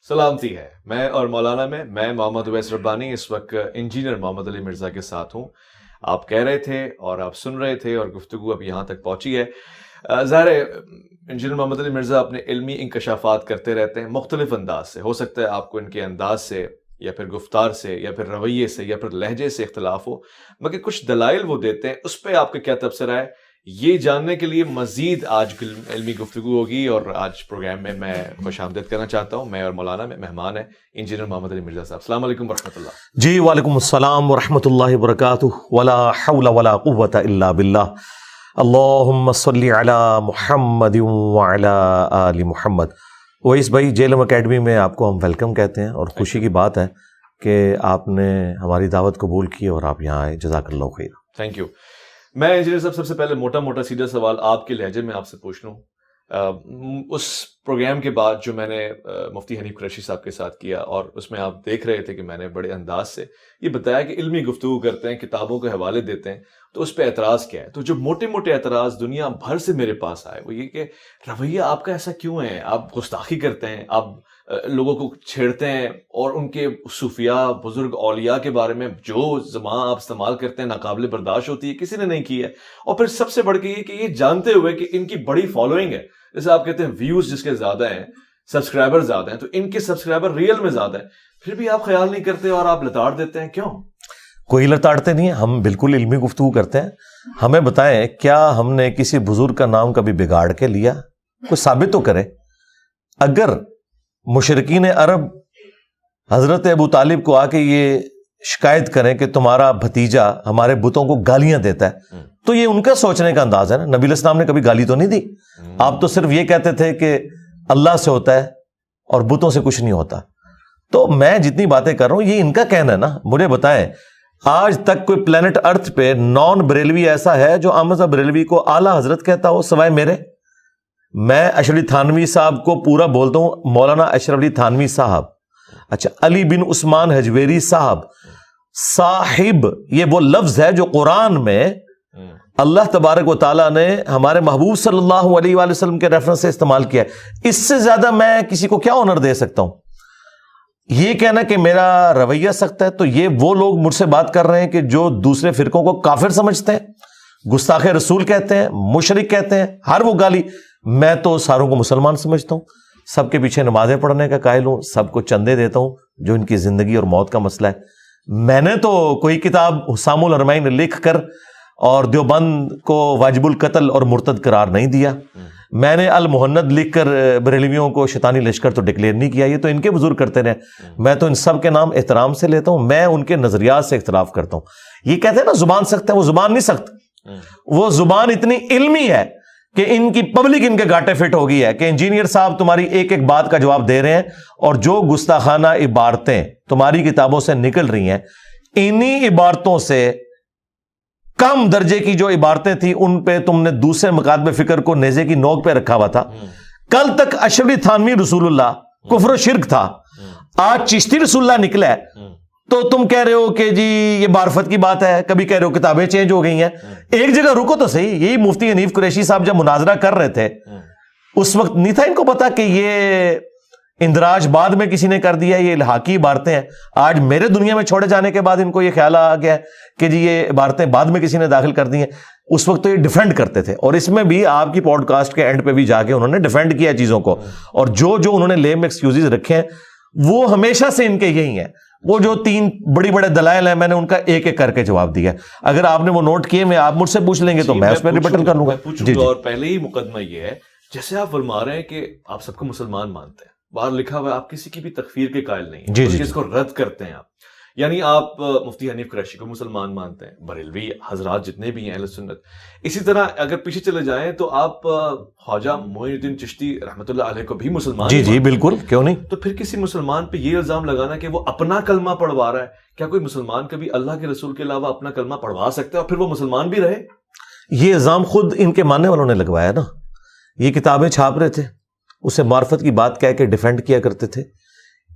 سلامتی ہے میں اور مولانا میں محمد اویس ربانی اس وقت انجینئر محمد علی مرزا کے ساتھ ہوں. آپ کہہ رہے تھے اور آپ سن رہے تھے اور گفتگو اب یہاں تک پہنچی ہے. ظاہر ہے انجینئر محمد علی مرزا اپنے علمی انکشافات کرتے رہتے ہیں مختلف انداز سے. ہو سکتا ہے آپ کو ان کے انداز سے یا پھر گفتار سے یا پھر رویے سے یا پھر لہجے سے اختلاف ہو، مگر کچھ دلائل وہ دیتے ہیں، اس پہ آپ کا کیا تبصرہ ہے یہ جاننے کے لیے مزید آج علمی گفتگو ہوگی. اور آج پروگرام میں خوش آمدید کرنا چاہتا ہوں، میں اور مولانا میں مہمان ہیں انجینئر محمد علی مرزا صاحب. السلام علیکم ورحمۃ اللہ. جی وعلیکم السلام ورحمۃ اللہ وبرکاتہ. ولا حول ولا قوة الا باللہ. اللہم صلی علی محمد وعلی آل محمد. اویس بھائی، جیلم اکیڈمی میں آپ کو ہم ویلکم کہتے ہیں اور خوشی کی بات ہے کہ آپ نے ہماری دعوت قبول کی اور آپ یہاں آئے. جزاک اللہ خیر. Thank you. میں انجینئر صاحب سب سے پہلے موٹا سیدھا سوال آپ کے لہجے میں آپ سے پوچھ لوں. اس پروگرام کے بعد جو میں نے مفتی حنیف قریشی صاحب کے ساتھ کیا، اور اس میں آپ دیکھ رہے تھے کہ میں نے بڑے انداز سے یہ بتایا کہ علمی گفتگو کرتے ہیں، کتابوں کے حوالے دیتے ہیں، تو اس پہ اعتراض کیا ہے. تو جو موٹے اعتراض دنیا بھر سے میرے پاس آئے وہ یہ کہ رویہ آپ کا ایسا کیوں ہے، آپ گستاخی کرتے ہیں، آپ لوگوں کو چھیڑتے ہیں، اور ان کے صوفیاء بزرگ اولیاء کے بارے میں جو زبان آپ استعمال کرتے ہیں ناقابل برداشت ہوتی ہے، کسی نے نہیں کی ہے. اور پھر سب سے بڑھ کے یہ کہ یہ جانتے ہوئے کہ ان کی بڑی فالوئنگ ہے، جیسے آپ کہتے ہیں ویوز جس کے زیادہ ہیں، سبسکرائبر زیادہ ہیں، تو ان کے سبسکرائبر ریئل میں زیادہ ہیں، پھر بھی آپ خیال نہیں کرتے اور آپ لتاڑ دیتے ہیں. کیوں؟ کوئی لتاڑتے نہیں ہیں، ہم بالکل علمی گفتگو کرتے ہیں. ہمیں بتائیں، کیا ہم نے کسی بزرگ کا نام کبھی بگاڑ کے لیا؟ کوئی ثابت تو کرے. اگر مشرکین عرب حضرت ابو طالب کو آ کے یہ شکایت کریں کہ تمہارا بھتیجا ہمارے بتوں کو گالیاں دیتا ہے، تو یہ ان کا سوچنے کا انداز ہے نا. نبی علیہ السلام نے کبھی گالی تو نہیں دی. آپ تو صرف یہ کہتے تھے کہ اللہ سے ہوتا ہے اور بتوں سے کچھ نہیں ہوتا. تو میں جتنی باتیں کر رہا ہوں یہ ان کا کہنا ہے نا. مجھے بتائیں، آج تک کوئی پلانٹ ارتھ پہ نان بریلوی ایسا ہے جو احمد صاحب بریلوی کو اعلیٰ حضرت کہتا ہو سوائے میرے؟ میں اشرف علی تھانوی صاحب کو پورا بولتا ہوں مولانا اشرف علی تھانوی صاحب. اچھا، علی بن عثمان حجویری صاحب. صاحب یہ وہ لفظ ہے جو قرآن میں اللہ تبارک و تعالیٰ نے ہمارے محبوب صلی اللہ علیہ وآلہ وسلم کے ریفرنس سے استعمال کیا ہے. اس سے زیادہ میں کسی کو کیا آنر دے سکتا ہوں؟ یہ کہنا کہ میرا رویہ سخت ہے، تو یہ وہ لوگ مجھ سے بات کر رہے ہیں کہ جو دوسرے فرقوں کو کافر سمجھتے ہیں، گستاخ رسول کہتے ہیں، مشرک کہتے ہیں، ہر وہ گالی. میں تو ساروں کو مسلمان سمجھتا ہوں، سب کے پیچھے نمازیں پڑھنے کا قائل ہوں، سب کو چندے دیتا ہوں جو ان کی زندگی اور موت کا مسئلہ ہے. میں نے تو کوئی کتاب حسام الحرمین لکھ کر اور دیوبند کو واجب القتل اور مرتد قرار نہیں دیا. میں نے المہند لکھ کر بریلویوں کو شیطانی لشکر تو ڈکلیئر نہیں کیا. یہ تو ان کے بزرگ کرتے رہے. میں تو ان سب کے نام احترام سے لیتا ہوں، میں ان کے نظریات سے اختلاف کرتا ہوں. یہ کہتے ہیں نا زبان سخت ہے، وہ زبان نہیں سخت، وہ زبان اتنی علمی ہے کہ ان کی پبلک ان کے گاٹے فٹ ہو گئی ہے کہ انجینئر صاحب تمہاری ایک ایک بات کا جواب دے رہے ہیں، اور جو گستاخانہ عبارتیں تمہاری کتابوں سے نکل رہی ہیں، انہی عبارتوں سے کم درجے کی جو عبارتیں تھیں ان پہ تم نے دوسرے مکاتب فکر کو نیزے کی نوک پہ رکھا ہوا تھا. کل تک اشرف علی تھانوی رسول اللہ کفر و شرک تھا، آج چشتی رسول اللہ نکلا ہے، تو تم کہہ رہے ہو کہ جی یہ معرفت کی بات ہے، کبھی کہہ رہے ہو کتابیں چینج ہو گئی ہیں. ایک جگہ رکو تو صحیح. یہی مفتی حنیف قریشی صاحب جب مناظرہ کر رہے تھے اس وقت نہیں تھا ان کو پتا کہ یہ اندراج بعد میں کسی نے کر دیا، یہ الحاقی عبارتیں ہیں. آج میرے دنیا میں چھوڑے جانے کے بعد ان کو یہ خیال آ گیا کہ جی یہ عبارتیں بعد میں کسی نے داخل کر دی ہیں. اس وقت تو یہ ڈیفینڈ کرتے تھے، اور اس میں بھی آپ کی پوڈ کاسٹ کے اینڈ پہ بھی جا کے انہوں نے ڈیفینڈ کیا چیزوں کو. اور جو انہوں نے لیم ایکسکیوزز رکھے ہیں وہ ہمیشہ سے ان کے یہی ہیں. وہ جو 3 بڑے دلائل ہیں میں نے ان کا ایک ایک کر کے جواب دیا. اگر آپ نے وہ نوٹ کیے، میں آپ مجھ سے پوچھ لیں گے تو میں اس پہ ریبٹل کر لوں گا. جی. اور پہلے ہی مقدمہ یہ ہے، جیسے آپ فرما رہے ہیں کہ آپ سب کو مسلمان مانتے ہیں، باہر لکھا ہوا ہے آپ کسی کی بھی تکفیر کے قائل نہیں ہیں، اس کو رد کرتے ہیں آپ. یعنی آپ مفتی حنیف قریشی کو مسلمان مانتے ہیں، بریلوی حضرات جتنے بھی ہیں اہل سنت. اسی طرح اگر پیچھے چلے جائیں تو آپ خواجہ معین الدین چشتی رحمۃ اللہ علیہ کو بھی مسلمان. جی بالکل، کیوں نہیں. تو پھر کسی مسلمان پہ یہ الزام لگانا کہ وہ اپنا کلمہ پڑھوا رہا ہے، کیا کوئی مسلمان کبھی اللہ کے رسول کے علاوہ اپنا کلمہ پڑھوا سکتا ہے اور پھر وہ مسلمان بھی رہے؟ یہ الزام خود ان کے ماننے والوں نے لگوایا نا. یہ کتابیں چھاپ رہے تھے، اسے معرفت کی بات کہہ کے ڈیفینڈ کیا کرتے تھے.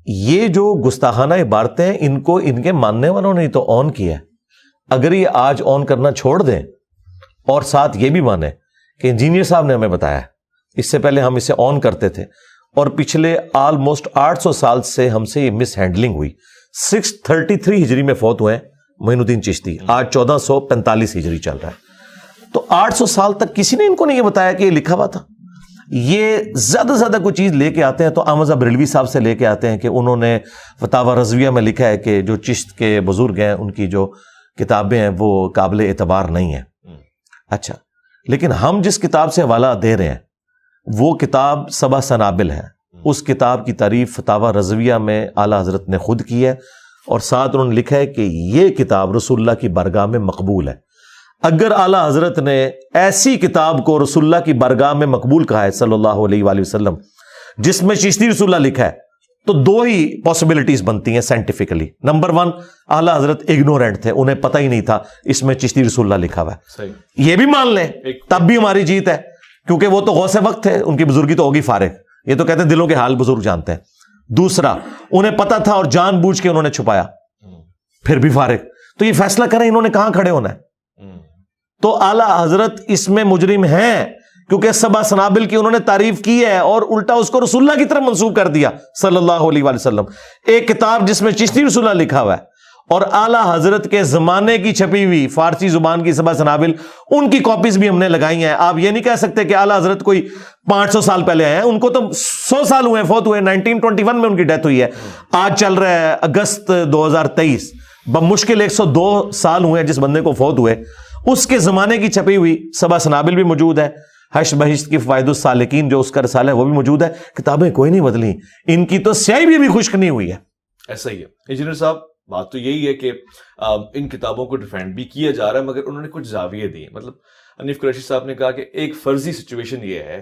یہ جو گستاخانہ عبارتیں ہیں ان کو ان کے ماننے والوں نے تو آن کیا ہے. اگر یہ آج آن کرنا چھوڑ دیں اور ساتھ یہ بھی مانیں کہ انجینئر صاحب نے ہمیں بتایا، اس سے پہلے ہم اسے آن کرتے تھے، اور پچھلے آلموسٹ 800 سال سے ہم سے یہ مس ہینڈلنگ ہوئی. 633 ہجری میں فوت ہوئے ہیں معین الدین چشتی, آج 1445 ہجری چل رہا ہے. تو 800 سال تک کسی نے ان کو نہیں یہ بتایا کہ یہ لکھا ہوا تھا. یہ زیادہ سے زیادہ کوئی چیز لے کے آتے ہیں تو احمد بریلوی صاحب سے لے کے آتے ہیں کہ انہوں نے فتاوی رضویہ میں لکھا ہے کہ جو چشت کے بزرگ ہیں ان کی جو کتابیں ہیں وہ قابل اعتبار نہیں ہیں. اچھا, لیکن ہم جس کتاب سے حوالہ دے رہے ہیں وہ کتاب سبع سنابل ہے. اس کتاب کی تعریف فتاوی رضویہ میں اعلیٰ حضرت نے خود کی ہے, اور ساتھ انہوں نے لکھا ہے کہ یہ کتاب رسول اللہ کی بارگاہ میں مقبول ہے. اگر اعلیٰ حضرت نے ایسی کتاب کو رسول اللہ کی بارگاہ میں مقبول کہا ہے صلی اللہ علیہ وآلہ وسلم جس میں چشتی رسول اللہ لکھا ہے, تو دو ہی پاسبلٹیز بنتی ہیں سائنٹیفکلی. نمبر 1, اعلیٰ حضرت اگنورینٹ تھے, انہیں پتہ ہی نہیں تھا اس میں چشتی رسول اللہ لکھا ہوا ہے. یہ بھی مان لیں تب بھی ہماری جیت ہے, کیونکہ وہ تو غوث وقت تھے, ان کی بزرگی تو ہوگی فارغ. یہ تو کہتے ہیں دلوں کے حال بزرگ جانتے ہیں. دوسرا, انہیں پتہ تھا اور جان بوجھ کے انہوں نے چھپایا, پھر بھی فارغ. تو یہ فیصلہ کریں انہوں نے کہاں کھڑے ہونا ہے. تو اعلیٰ حضرت اس میں مجرم ہیں, کیونکہ سبع سنابل کی انہوں نے تعریف کی ہے اور الٹا اس کو رسول اللہ کی طرف منسوب کر دیا صلی اللہ علیہ وآلہ وسلم. ایک کتاب جس میں چشتی رسول اللہ لکھا ہوا ہے, اور اعلیٰ حضرت کے زمانے کی چھپی ہوئی فارسی زبان کی سبع سنابل, ان کی کاپیز بھی ہم نے لگائی ہیں. آپ یہ نہیں کہہ سکتے کہ اعلیٰ حضرت کوئی 500 سال پہلے آئے ہیں, ان کو تو 100 سال ہوئے, فوت ہوئے 1921 میں ان کی ڈیتھ ہوئی ہے. آج چل رہا ہے اگست 2023, بمشکل 102 سال ہوئے جس بندے کو فوت ہوئے. اس کے زمانے کی چھپی ہوئی سبع سنابل بھی موجود ہے, حشر بہشت کی فوائد السالکین جو اس کا رسالہ ہے وہ بھی موجود ہے. کتابیں کوئی نہیں بدلی, ان کی تو سیاہی بھی خشک نہیں ہوئی ہے. ایسا ہی ہے انجینئر صاحب, بات تو یہی ہے کہ ان کتابوں کو ڈیفینڈ بھی کیا جا رہا ہے, مگر انہوں نے کچھ زاویے دی ہیں. مطلب حنیف قریشی صاحب نے کہا کہ ایک فرضی سچویشن یہ ہے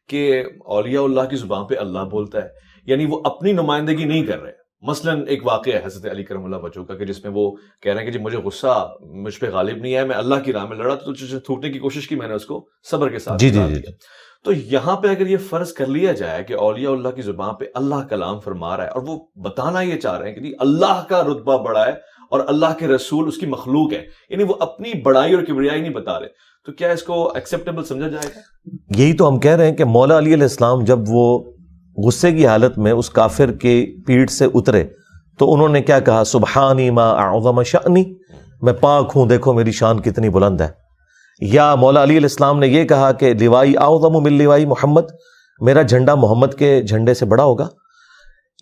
کہ اولیاء اللہ کی زبان پہ اللہ بولتا ہے, یعنی وہ اپنی نمائندگی نہیں کر رہے. مثلا ایک واقعہ ہے حضرت علی کرم اللہ وجہہ کا کہ جس میں وہ کہہ رہے ہیں کہ جی مجھے غصہ مجھ پہ غالب نہیں ہے, میں اللہ کی راہ میں لڑا تو تھوکنے کی کوشش کی, میں نے اس کو صبر کے ساتھ دیا. تو یہاں پہ اگر یہ فرض کر لیا جائے کہ اولیاء اللہ کی زبان پہ اللہ کلام فرما رہا ہے, اور وہ بتانا یہ چاہ رہے ہیں کہ جی اللہ کا رتبہ بڑا ہے اور اللہ کے رسول اس کی مخلوق ہے, یعنی وہ اپنی بڑائی اور کبریائی نہیں بتا رہے, تو کیا اس کو ایکسیپٹیبل سمجھا جائے گا؟ یہی تو ہم کہہ رہے ہیں کہ مولا علی علیہ السلام جب وہ غصے کی حالت میں اس کافر کے پیٹھ سے اترے تو انہوں نے کیا کہا, سبحانی ما اعظم شأنی, میں پاک ہوں, دیکھو میری شان کتنی بلند ہے. یا مولا علی علیہ السلام نے یہ کہا کہ لوائی اعظم من لوائی محمد, میرا جھنڈا محمد کے جھنڈے سے بڑا ہوگا.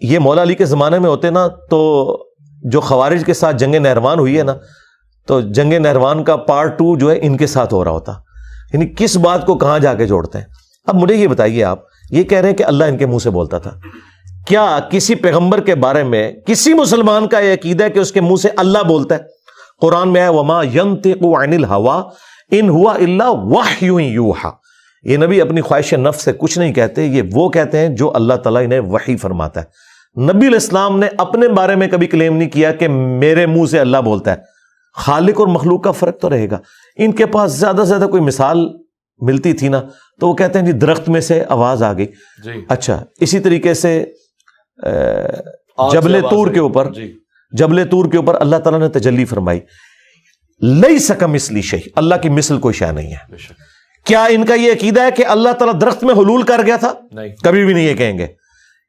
یہ مولا علی کے زمانے میں ہوتے نا تو جو خوارج کے ساتھ جنگ نہروان ہوئی ہے نا, تو جنگ نہروان کا پارٹ 2 جو ہے ان کے ساتھ ہو رہا ہوتا. یعنی کس بات کو کہاں جا کے جوڑتے ہیں. اب مجھے یہ بتائیے, آپ یہ کہہ رہے ہیں کہ اللہ ان کے منہ سے بولتا تھا, کیا کسی پیغمبر کے بارے میں کسی مسلمان کا یہ عقیدہ ہے کہ اس کے منہ سے اللہ بولتا ہے؟ قرآن میں ہے وما ينطق عن الهوى ان هو الا وحی یوحى, یہ نبی اپنی خواہش نفس سے کچھ نہیں کہتے, یہ وہ کہتے ہیں جو اللہ تعالیٰ انہیں وحی فرماتا ہے. نبی علیہ السلام نے اپنے بارے میں کبھی کلیم نہیں کیا کہ میرے منہ سے اللہ بولتا ہے. خالق اور مخلوق کا فرق تو رہے گا. ان کے پاس زیادہ سے زیادہ کوئی مثال ملتی تھی نا تو وہ کہتے ہیں جی درخت میں سے آواز آ گئی. اچھا, اسی طریقے سے جبل طور کے اوپر اللہ تعالیٰ نے تجلی فرمائی, لیس کمثلہ شیء, اللہ کی مثل کوئی شے نہیں ہے. کیا ان کا یہ عقیدہ ہے کہ اللہ تعالیٰ درخت میں حلول کر گیا تھا؟ نہیں, کبھی بھی نہیں یہ کہیں گے.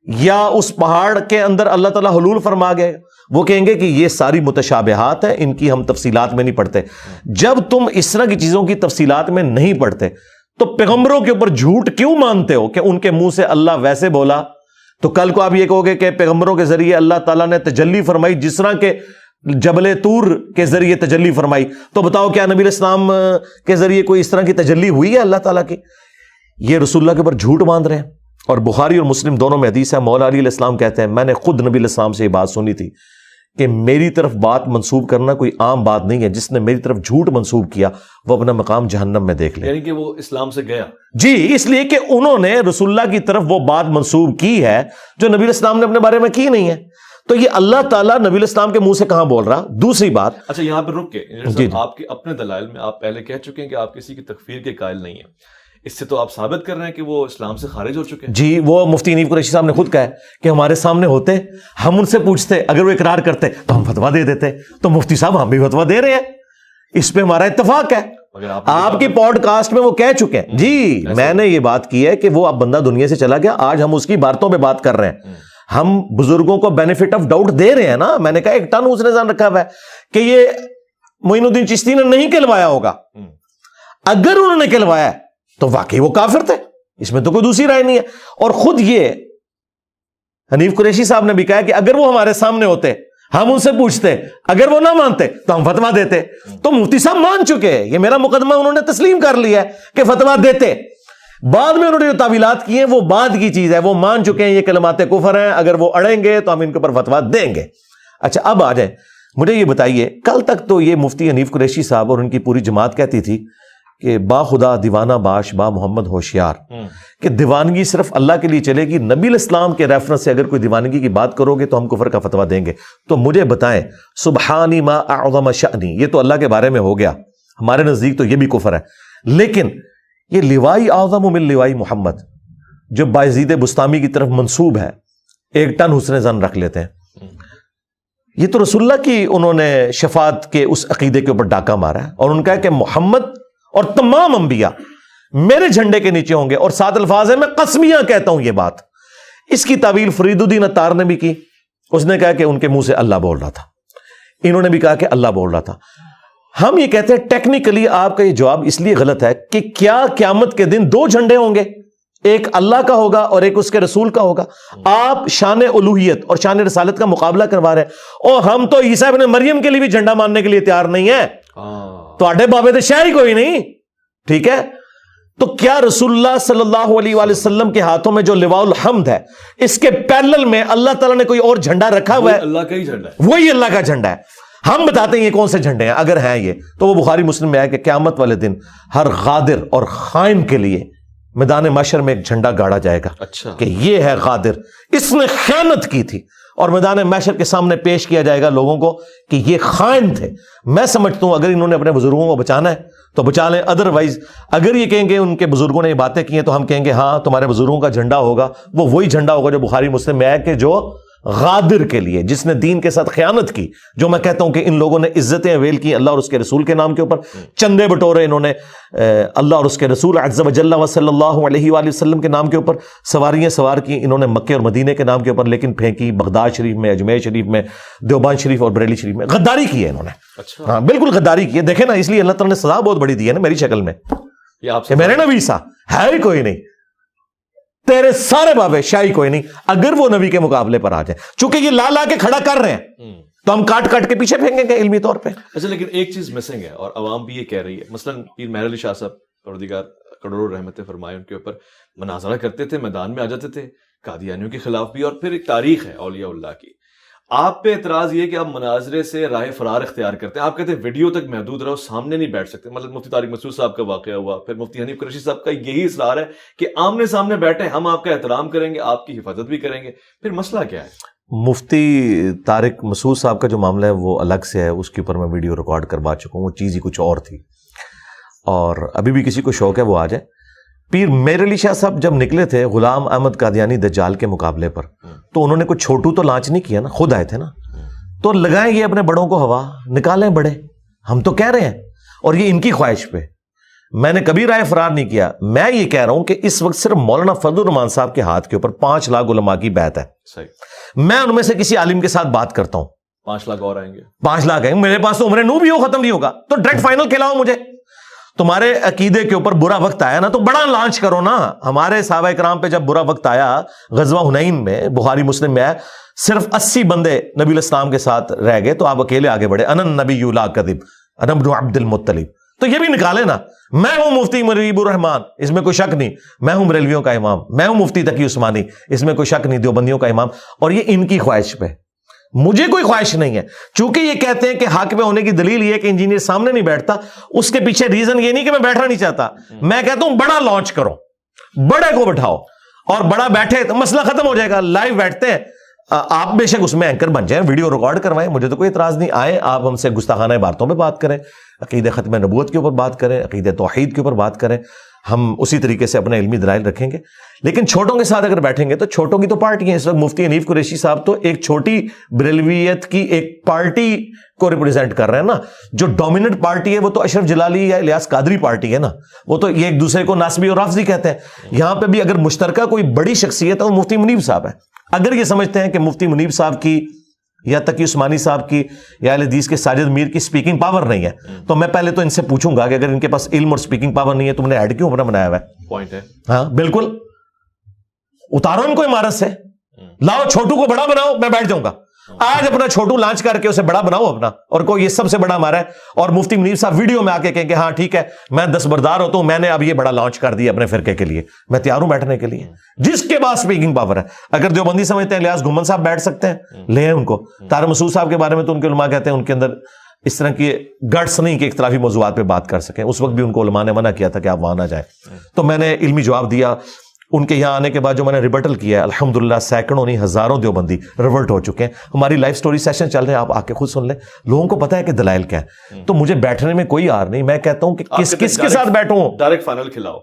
یا اس پہاڑ کے اندر اللہ تعالیٰ حلول فرما گئے, وہ کہیں گے کہ یہ ساری متشابہات ہیں, ان کی ہم تفصیلات میں نہیں پڑھتے. جب تم اس طرح کی چیزوں کی تفصیلات میں نہیں پڑھتے تو پیغمبروں کے اوپر جھوٹ کیوں مانتے ہو کہ ان کے منہ سے اللہ ویسے بولا؟ تو کل کو آپ یہ کہو گے کہ پیغمبروں کے ذریعے اللہ تعالیٰ نے تجلی فرمائی جس طرح کے جبل طور کے ذریعے تجلی فرمائی, تو بتاؤ کیا نبی علیہ السلام کے ذریعے کوئی اس طرح کی تجلی ہوئی ہے اللہ تعالیٰ کی؟ یہ رسول اللہ کے اوپر جھوٹ باندھ رہے ہیں. اور بخاری اور مسلم دونوں میں حدیث ہے, مولا علی علیہ السلام کہتے ہیں میں نے خود نبی علیہ السلام سے یہ بات سنی تھی کہ میری طرف بات منسوب کرنا کوئی عام بات نہیں ہے, جس نے میری طرف جھوٹ منسوب کیا وہ اپنا مقام جہنم میں دیکھ لے. یعنی کہ وہ اسلام سے گیا. جی, اس لیے کہ انہوں نے رسول اللہ کی طرف وہ بات منسوب کی ہے جو نبی علیہ السلام نے اپنے بارے میں کی نہیں ہے. تو یہ اللہ تعالیٰ نبی علیہ السلام کے منہ سے کہاں بول رہا؟ دوسری بات, اچھا یہاں پہ رک کے آپ کے اپنے دلائل میں آپ پہلے کہہ چکے ہیں کہ آپ کسی کی تکفیر کے قائل نہیں ہیں, اس سے تو آپ ثابت کر رہے ہیں کہ وہ اسلام سے خارج ہو چکے ہیں. جی, وہ مفتی حنیف قریشی صاحب نے خود کہا ہے کہ ہمارے سامنے ہوتے, ہم ان سے پوچھتے, اگر وہ اقرار کرتے تو ہم فتویٰ دے دیتے. تو مفتی صاحب ہم بھی فتویٰ دے رہے ہیں, اس پہ ہمارا اتفاق ہے. آپ کی پوڈ کاسٹ میں وہ کہہ چکے ہیں جی میں نے یہ بات کی ہے کہ وہ اب بندہ دنیا سے چلا گیا, آج ہم اس کی باتوں پہ بات کر رہے ہیں, ہم بزرگوں کو بینیفٹ آف ڈاؤٹ دے رہے ہیں نا. میں نے کہا ایک ٹن اس نے ذہن رکھا ہوا ہے کہ یہ معین الدین چشتی نے نہیں کہلوایا ہوگا, اگر انہوں نے کہلوایا تو واقعی وہ کافر تھے, اس میں تو کوئی دوسری رائے نہیں ہے. اور خود یہ حنیف قریشی صاحب نے بھی کہا کہ اگر وہ ہمارے سامنے ہوتے ہم ان سے پوچھتے, اگر وہ نہ مانتے تو ہم فتویٰ دیتے. تو مفتی صاحب مان چکے, یہ میرا مقدمہ انہوں نے تسلیم کر لیا ہے کہ فتویٰ دیتے. بعد میں انہوں نے جو تعویلات کی ہیں وہ بعد کی چیز ہے, وہ مان چکے ہیں یہ کلمات کفر ہیں, اگر وہ اڑیں گے تو ہم ان کے اوپر فتویٰ دیں گے. اچھا اب آ جائیں, مجھے یہ بتائیے, کل تک تو یہ مفتی حنیف قریشی صاحب اور ان کی پوری جماعت کہتی تھی کہ با خدا دیوانہ باش با محمد ہوشیار, کہ دیوانگی صرف اللہ کے لیے چلے گی, نبی الاسلام کے ریفرنس سے اگر کوئی دیوانگی کی بات کرو گے تو ہم کفر کا فتویٰ دیں گے. تو مجھے بتائیں, سبحانی ما اعظم شأنی, یہ تو اللہ کے بارے میں ہو گیا, ہمارے نزدیک تو یہ بھی کفر ہے. لیکن یہ لوائی اعظم من لوائی محمد جو بایزید بستامی کی طرف منسوب ہے, ایک ٹن حسن ظن رکھ لیتے ہیں, یہ تو رسول اللہ کی انہوں نے شفاعت کے اس عقیدے کے اوپر ڈاکہ مارا ہے, اور ان کا ہے کہ محمد اور تمام انبیاء میرے جھنڈے کے نیچے ہوں گے, اور 7 الفاظ ہیں میں قسمیاں کہتا ہوں یہ بات. اس کی تعویل فرید الدین عطار نے بھی کی, اس نے کہا کہ ان کے منہ سے اللہ بول رہا تھا, انہوں نے بھی کہا کہ اللہ بول رہا تھا. ہم یہ کہتے ہیں ٹیکنیکلی آپ کا یہ جواب اس لیے غلط ہے کہ کیا قیامت کے دن 2 جھنڈے ہوں گے, ایک اللہ کا ہوگا اور ایک اس کے رسول کا ہوگا. آپ شان الوہیت اور شان رسالت کا مقابلہ کروا رہے ہیں, اور ہم تو عیسیٰ ابن مریم کے لیے بھی جھنڈا ماننے کے لیے تیار نہیں ہے. تو آڈے بابے تو شاہ ہی کوئی نہیں, ٹھیک ہے. تو کیا رسول اللہ صلی اللہ علیہ وآلہ وسلم کے ہاتھوں میں جو لواء الحمد ہے, اس کے پیرلل میں اللہ تعالیٰ نے کوئی اور جھنڈا رکھا ہوا ہے؟ اللہ کا ہی جھنڈا ہے, وہی اللہ کا جھنڈا ہے. ہم بتاتے ہیں یہ کون سے جھنڈے ہیں, اگر ہیں یہ تو وہ بخاری مسلم میں ہے کہ قیامت والے دن ہر غادر اور خائن کے لیے میدان محشر میں ایک جھنڈا گاڑا جائے گا. اچھا, کہ یہ ہے غادر, اس نے خیانت کی تھی, اور میدان محشر کے سامنے پیش کیا جائے گا لوگوں کو کہ یہ خائن تھے. میں سمجھتا ہوں اگر انہوں نے اپنے بزرگوں کو بچانا ہے تو بچا لیں, ادروائز اگر یہ کہیں گے ان کے بزرگوں نے یہ باتیں کی ہیں تو ہم کہیں گے ہاں تمہارے بزرگوں کا جھنڈا ہوگا, وہ وہی جھنڈا ہوگا جو بخاری مسلم میں ہے کہ جو غادر کے لیے, جس نے دین کے ساتھ خیانت کی. جو میں کہتا ہوں کہ ان لوگوں نے عزتیں اویل کی اللہ اور اس کے رسول کے نام کے اوپر, چندے بٹورے انہوں نے اللہ اور اس کے رسول عز و جل و صلی اللہ علیہ وآلہ وسلم کے نام کے اوپر, سواریاں سوار کی انہوں نے مکے اور مدینے کے نام کے اوپر, لیکن پھینکی بغداد شریف میں, اجمیر شریف میں, دیوبند شریف اور بریلی شریف میں. غداری کی ہے انہوں نے. اچھا, ہاں بالکل غداری کی ہے. دیکھیں نا, اس لیے اللہ تعالیٰ نے سزا بہت بڑی دی ہے نا میری شکل میں, یہ آپ سے میرے نبی سا ہے ہی کوئی نہیں, تیرے سارے بابے شاہی کوئی نہیں, اگر وہ نبی کے مقابلے پر آ جائیں. چونکہ یہ لا کے کھڑا کر رہے ہیں تو ہم کاٹ کے پیچھے پھینکیں گے علمی طور پہ. اچھا, لیکن ایک چیز مسنگ ہے اور عوام بھی یہ کہہ رہی ہے. مثلاً پیر مہر علی شاہ صاحب پروردگار کروڑوں رحمتیں فرمائے, ان کے اوپر مناظرہ کرتے تھے, میدان میں آ جاتے تھے قادیانیوں کے خلاف بھی, اور پھر ایک تاریخ ہے اولیاء اللہ کی. آپ پہ اعتراض یہ کہ آپ مناظرے سے راہ فرار اختیار کرتے ہیں, آپ کہتے ہیں ویڈیو تک محدود رہو, سامنے نہیں بیٹھ سکتے. مطلب مفتی طارق مسعود صاحب کا واقعہ ہوا, پھر مفتی حنیف قریشی صاحب کا یہی اصرار ہے کہ آمنے سامنے بیٹھے, ہم آپ کا احترام کریں گے, آپ کی حفاظت بھی کریں گے. پھر مسئلہ کیا ہے؟ مفتی طارق مسعود صاحب کا جو معاملہ ہے وہ الگ سے ہے, اس کے اوپر میں ویڈیو ریکارڈ کروا چکا ہوں, وہ چیز ہی کچھ اور تھی. اور ابھی بھی کسی کو شوق ہے وہ آ جائے. پیر مہر علی شاہ صاحب جب نکلے تھے غلام احمد قادیانی دجال کے مقابلے پر, تو انہوں نے کوئی چھوٹو تو لانچ نہیں کیا نا, خود آئے تھے نا. تو لگائیں گے اپنے بڑوں کو ہوا, نکالیں بڑے, ہم تو کہہ رہے ہیں, اور یہ ان کی خواہش پہ. میں نے کبھی رائے فرار نہیں کیا. میں یہ کہہ رہا ہوں کہ اس وقت صرف مولانا فضل الرحمان صاحب کے ہاتھ کے اوپر 5 لاکھ علماء کی بیعت ہے. صحیح, میں ان میں سے کسی عالم کے ساتھ بات کرتا ہوں, 5 لاکھ اور آئیں گے. 5 لاکھ آئیں گے. میرے پاس تو عمر نو بھی ہو, ختم نہیں ہوگا, تو ڈائریکٹ فائنل کھلاؤ مجھے. تمہارے عقیدے کے اوپر برا وقت آیا نا تو بڑا لانچ کرو نا. ہمارے صحابہ کرام پہ جب برا وقت آیا غزوہ حنین میں, بخاری مسلم میں ہے, صرف 80 بندے نبی الاسلام کے ساتھ رہ گئے, تو آپ اکیلے آگے بڑھے. انا النبی لا کذب انا ابن عبد المطلب. تو یہ بھی نکالے نا, میں ہوں مفتی مجیب الرحمان, اس میں کوئی شک نہیں. میں ہوں بریلویوں کا امام. میں ہوں مفتی تقی عثمانی, اس میں کوئی شک نہیں. دیوبندیوں کا امام. اور یہ ان کی خواہش پہ, مجھے کوئی خواہش نہیں ہے. چونکہ یہ کہتے ہیں کہ حق پہ ہونے کی دلیل یہ ہے کہ انجینئر سامنے نہیں بیٹھتا, اس کے پیچھے ریزن یہ نہیں کہ میں بیٹھنا نہیں چاہتا. میں کہتا ہوں بڑا لانچ کرو, بڑے کو بٹھاؤ, اور بڑا بیٹھے تو مسئلہ ختم ہو جائے گا. لائیو بیٹھتے ہیں, آپ بے شک اس میں اینکر بن جائیں, ویڈیو ریکارڈ کروائیں, مجھے تو کوئی اعتراض نہیں. آئے آپ ہم سے گستاخانہ باتوں پہ بات کریں, عقیدہ ختم نبوت کے اوپر بات کریں, عقیدہ توحید کے اوپر بات کریں. ہم اسی طریقے سے اپنے علمی دلائل رکھیں گے. لیکن چھوٹوں کے ساتھ اگر بیٹھیں گے تو چھوٹوں کی تو پارٹی ہیں. اس وقت مفتی حنیف قریشی صاحب تو ایک چھوٹی بریلویت کی ایک پارٹی کو ریپرزینٹ کر رہے ہیں نا. جو ڈومیننٹ پارٹی ہے وہ تو اشرف جلالی یا الیاس قادری پارٹی ہے نا. وہ تو یہ ایک دوسرے کو ناسبی اور رافضی کہتے ہیں. یہاں پہ بھی اگر مشترکہ کوئی بڑی شخصیت ہے وہ مفتی منیب صاحب ہے. اگر یہ سمجھتے ہیں کہ مفتی منیب صاحب کی یا تقی عثمانی صاحب کی یا اہل حدیث کے ساجد میر کی سپیکنگ پاور نہیں ہے, تو میں پہلے تو ان سے پوچھوں گا کہ اگر ان کے پاس علم اور سپیکنگ پاور نہیں ہے تم نے ایڈ کیوں اپنا بنایا ہوا ہے؟ پوائنٹ ہے. ہاں بالکل, اتارو ان کو عمارت سے, لاؤ چھوٹو کو بڑا بناؤ, میں بیٹھ جاؤں گا. آج اپنا چھوٹو لانچ کر کے اسے بڑا بناؤ اپنا, اور کوئی یہ سب سے بڑا ہمارا ہے. اور مفتی منیب صاحب ویڈیو میں آ کے کہیں کہ ہاں ٹھیک ہے میں دستبردار ہوتا ہوں, میں نے اب یہ بڑا لانچ کر دیا اپنے فرقے کے لیے, میں تیار ہوں بیٹھنے کے لیے. جس کے پاس سپیکنگ پاور ہے. اگر دیوبندی سمجھتے ہیں الیاس گھمن صاحب بیٹھ سکتے ہیں, لے ہیں ان کو. طارق مسعود صاحب کے بارے میں تو ان کے علماء کہتے ہیں ان کے اندر اس طرح کی گٹس نہیں کہ اختلافی موضوعات پہ بات کر سکیں. اس وقت بھی ان کو علماء نے منع کیا تھا کہ آپ وہاں نہ جائیں. تو میں نے علمی جواب دیا. ان کے یہاں آنے کے بعد جو میں نے ریبٹل کیا ہے, الحمدللہ سینکڑوں نہیں ہزاروں دیوبندی ریورٹ ہو چکے ہیں. ہماری لائف سٹوری سیشن چل رہے ہیں, آپ آ کے خود سن لیں. لوگوں کو پتا ہے کہ دلائل کیا ہے. تو مجھے بیٹھنے میں کوئی آر نہیں. میں کہتا ہوں کہ کس کے ساتھ بیٹھوں, ڈائریکٹ فائنل کھلاؤ.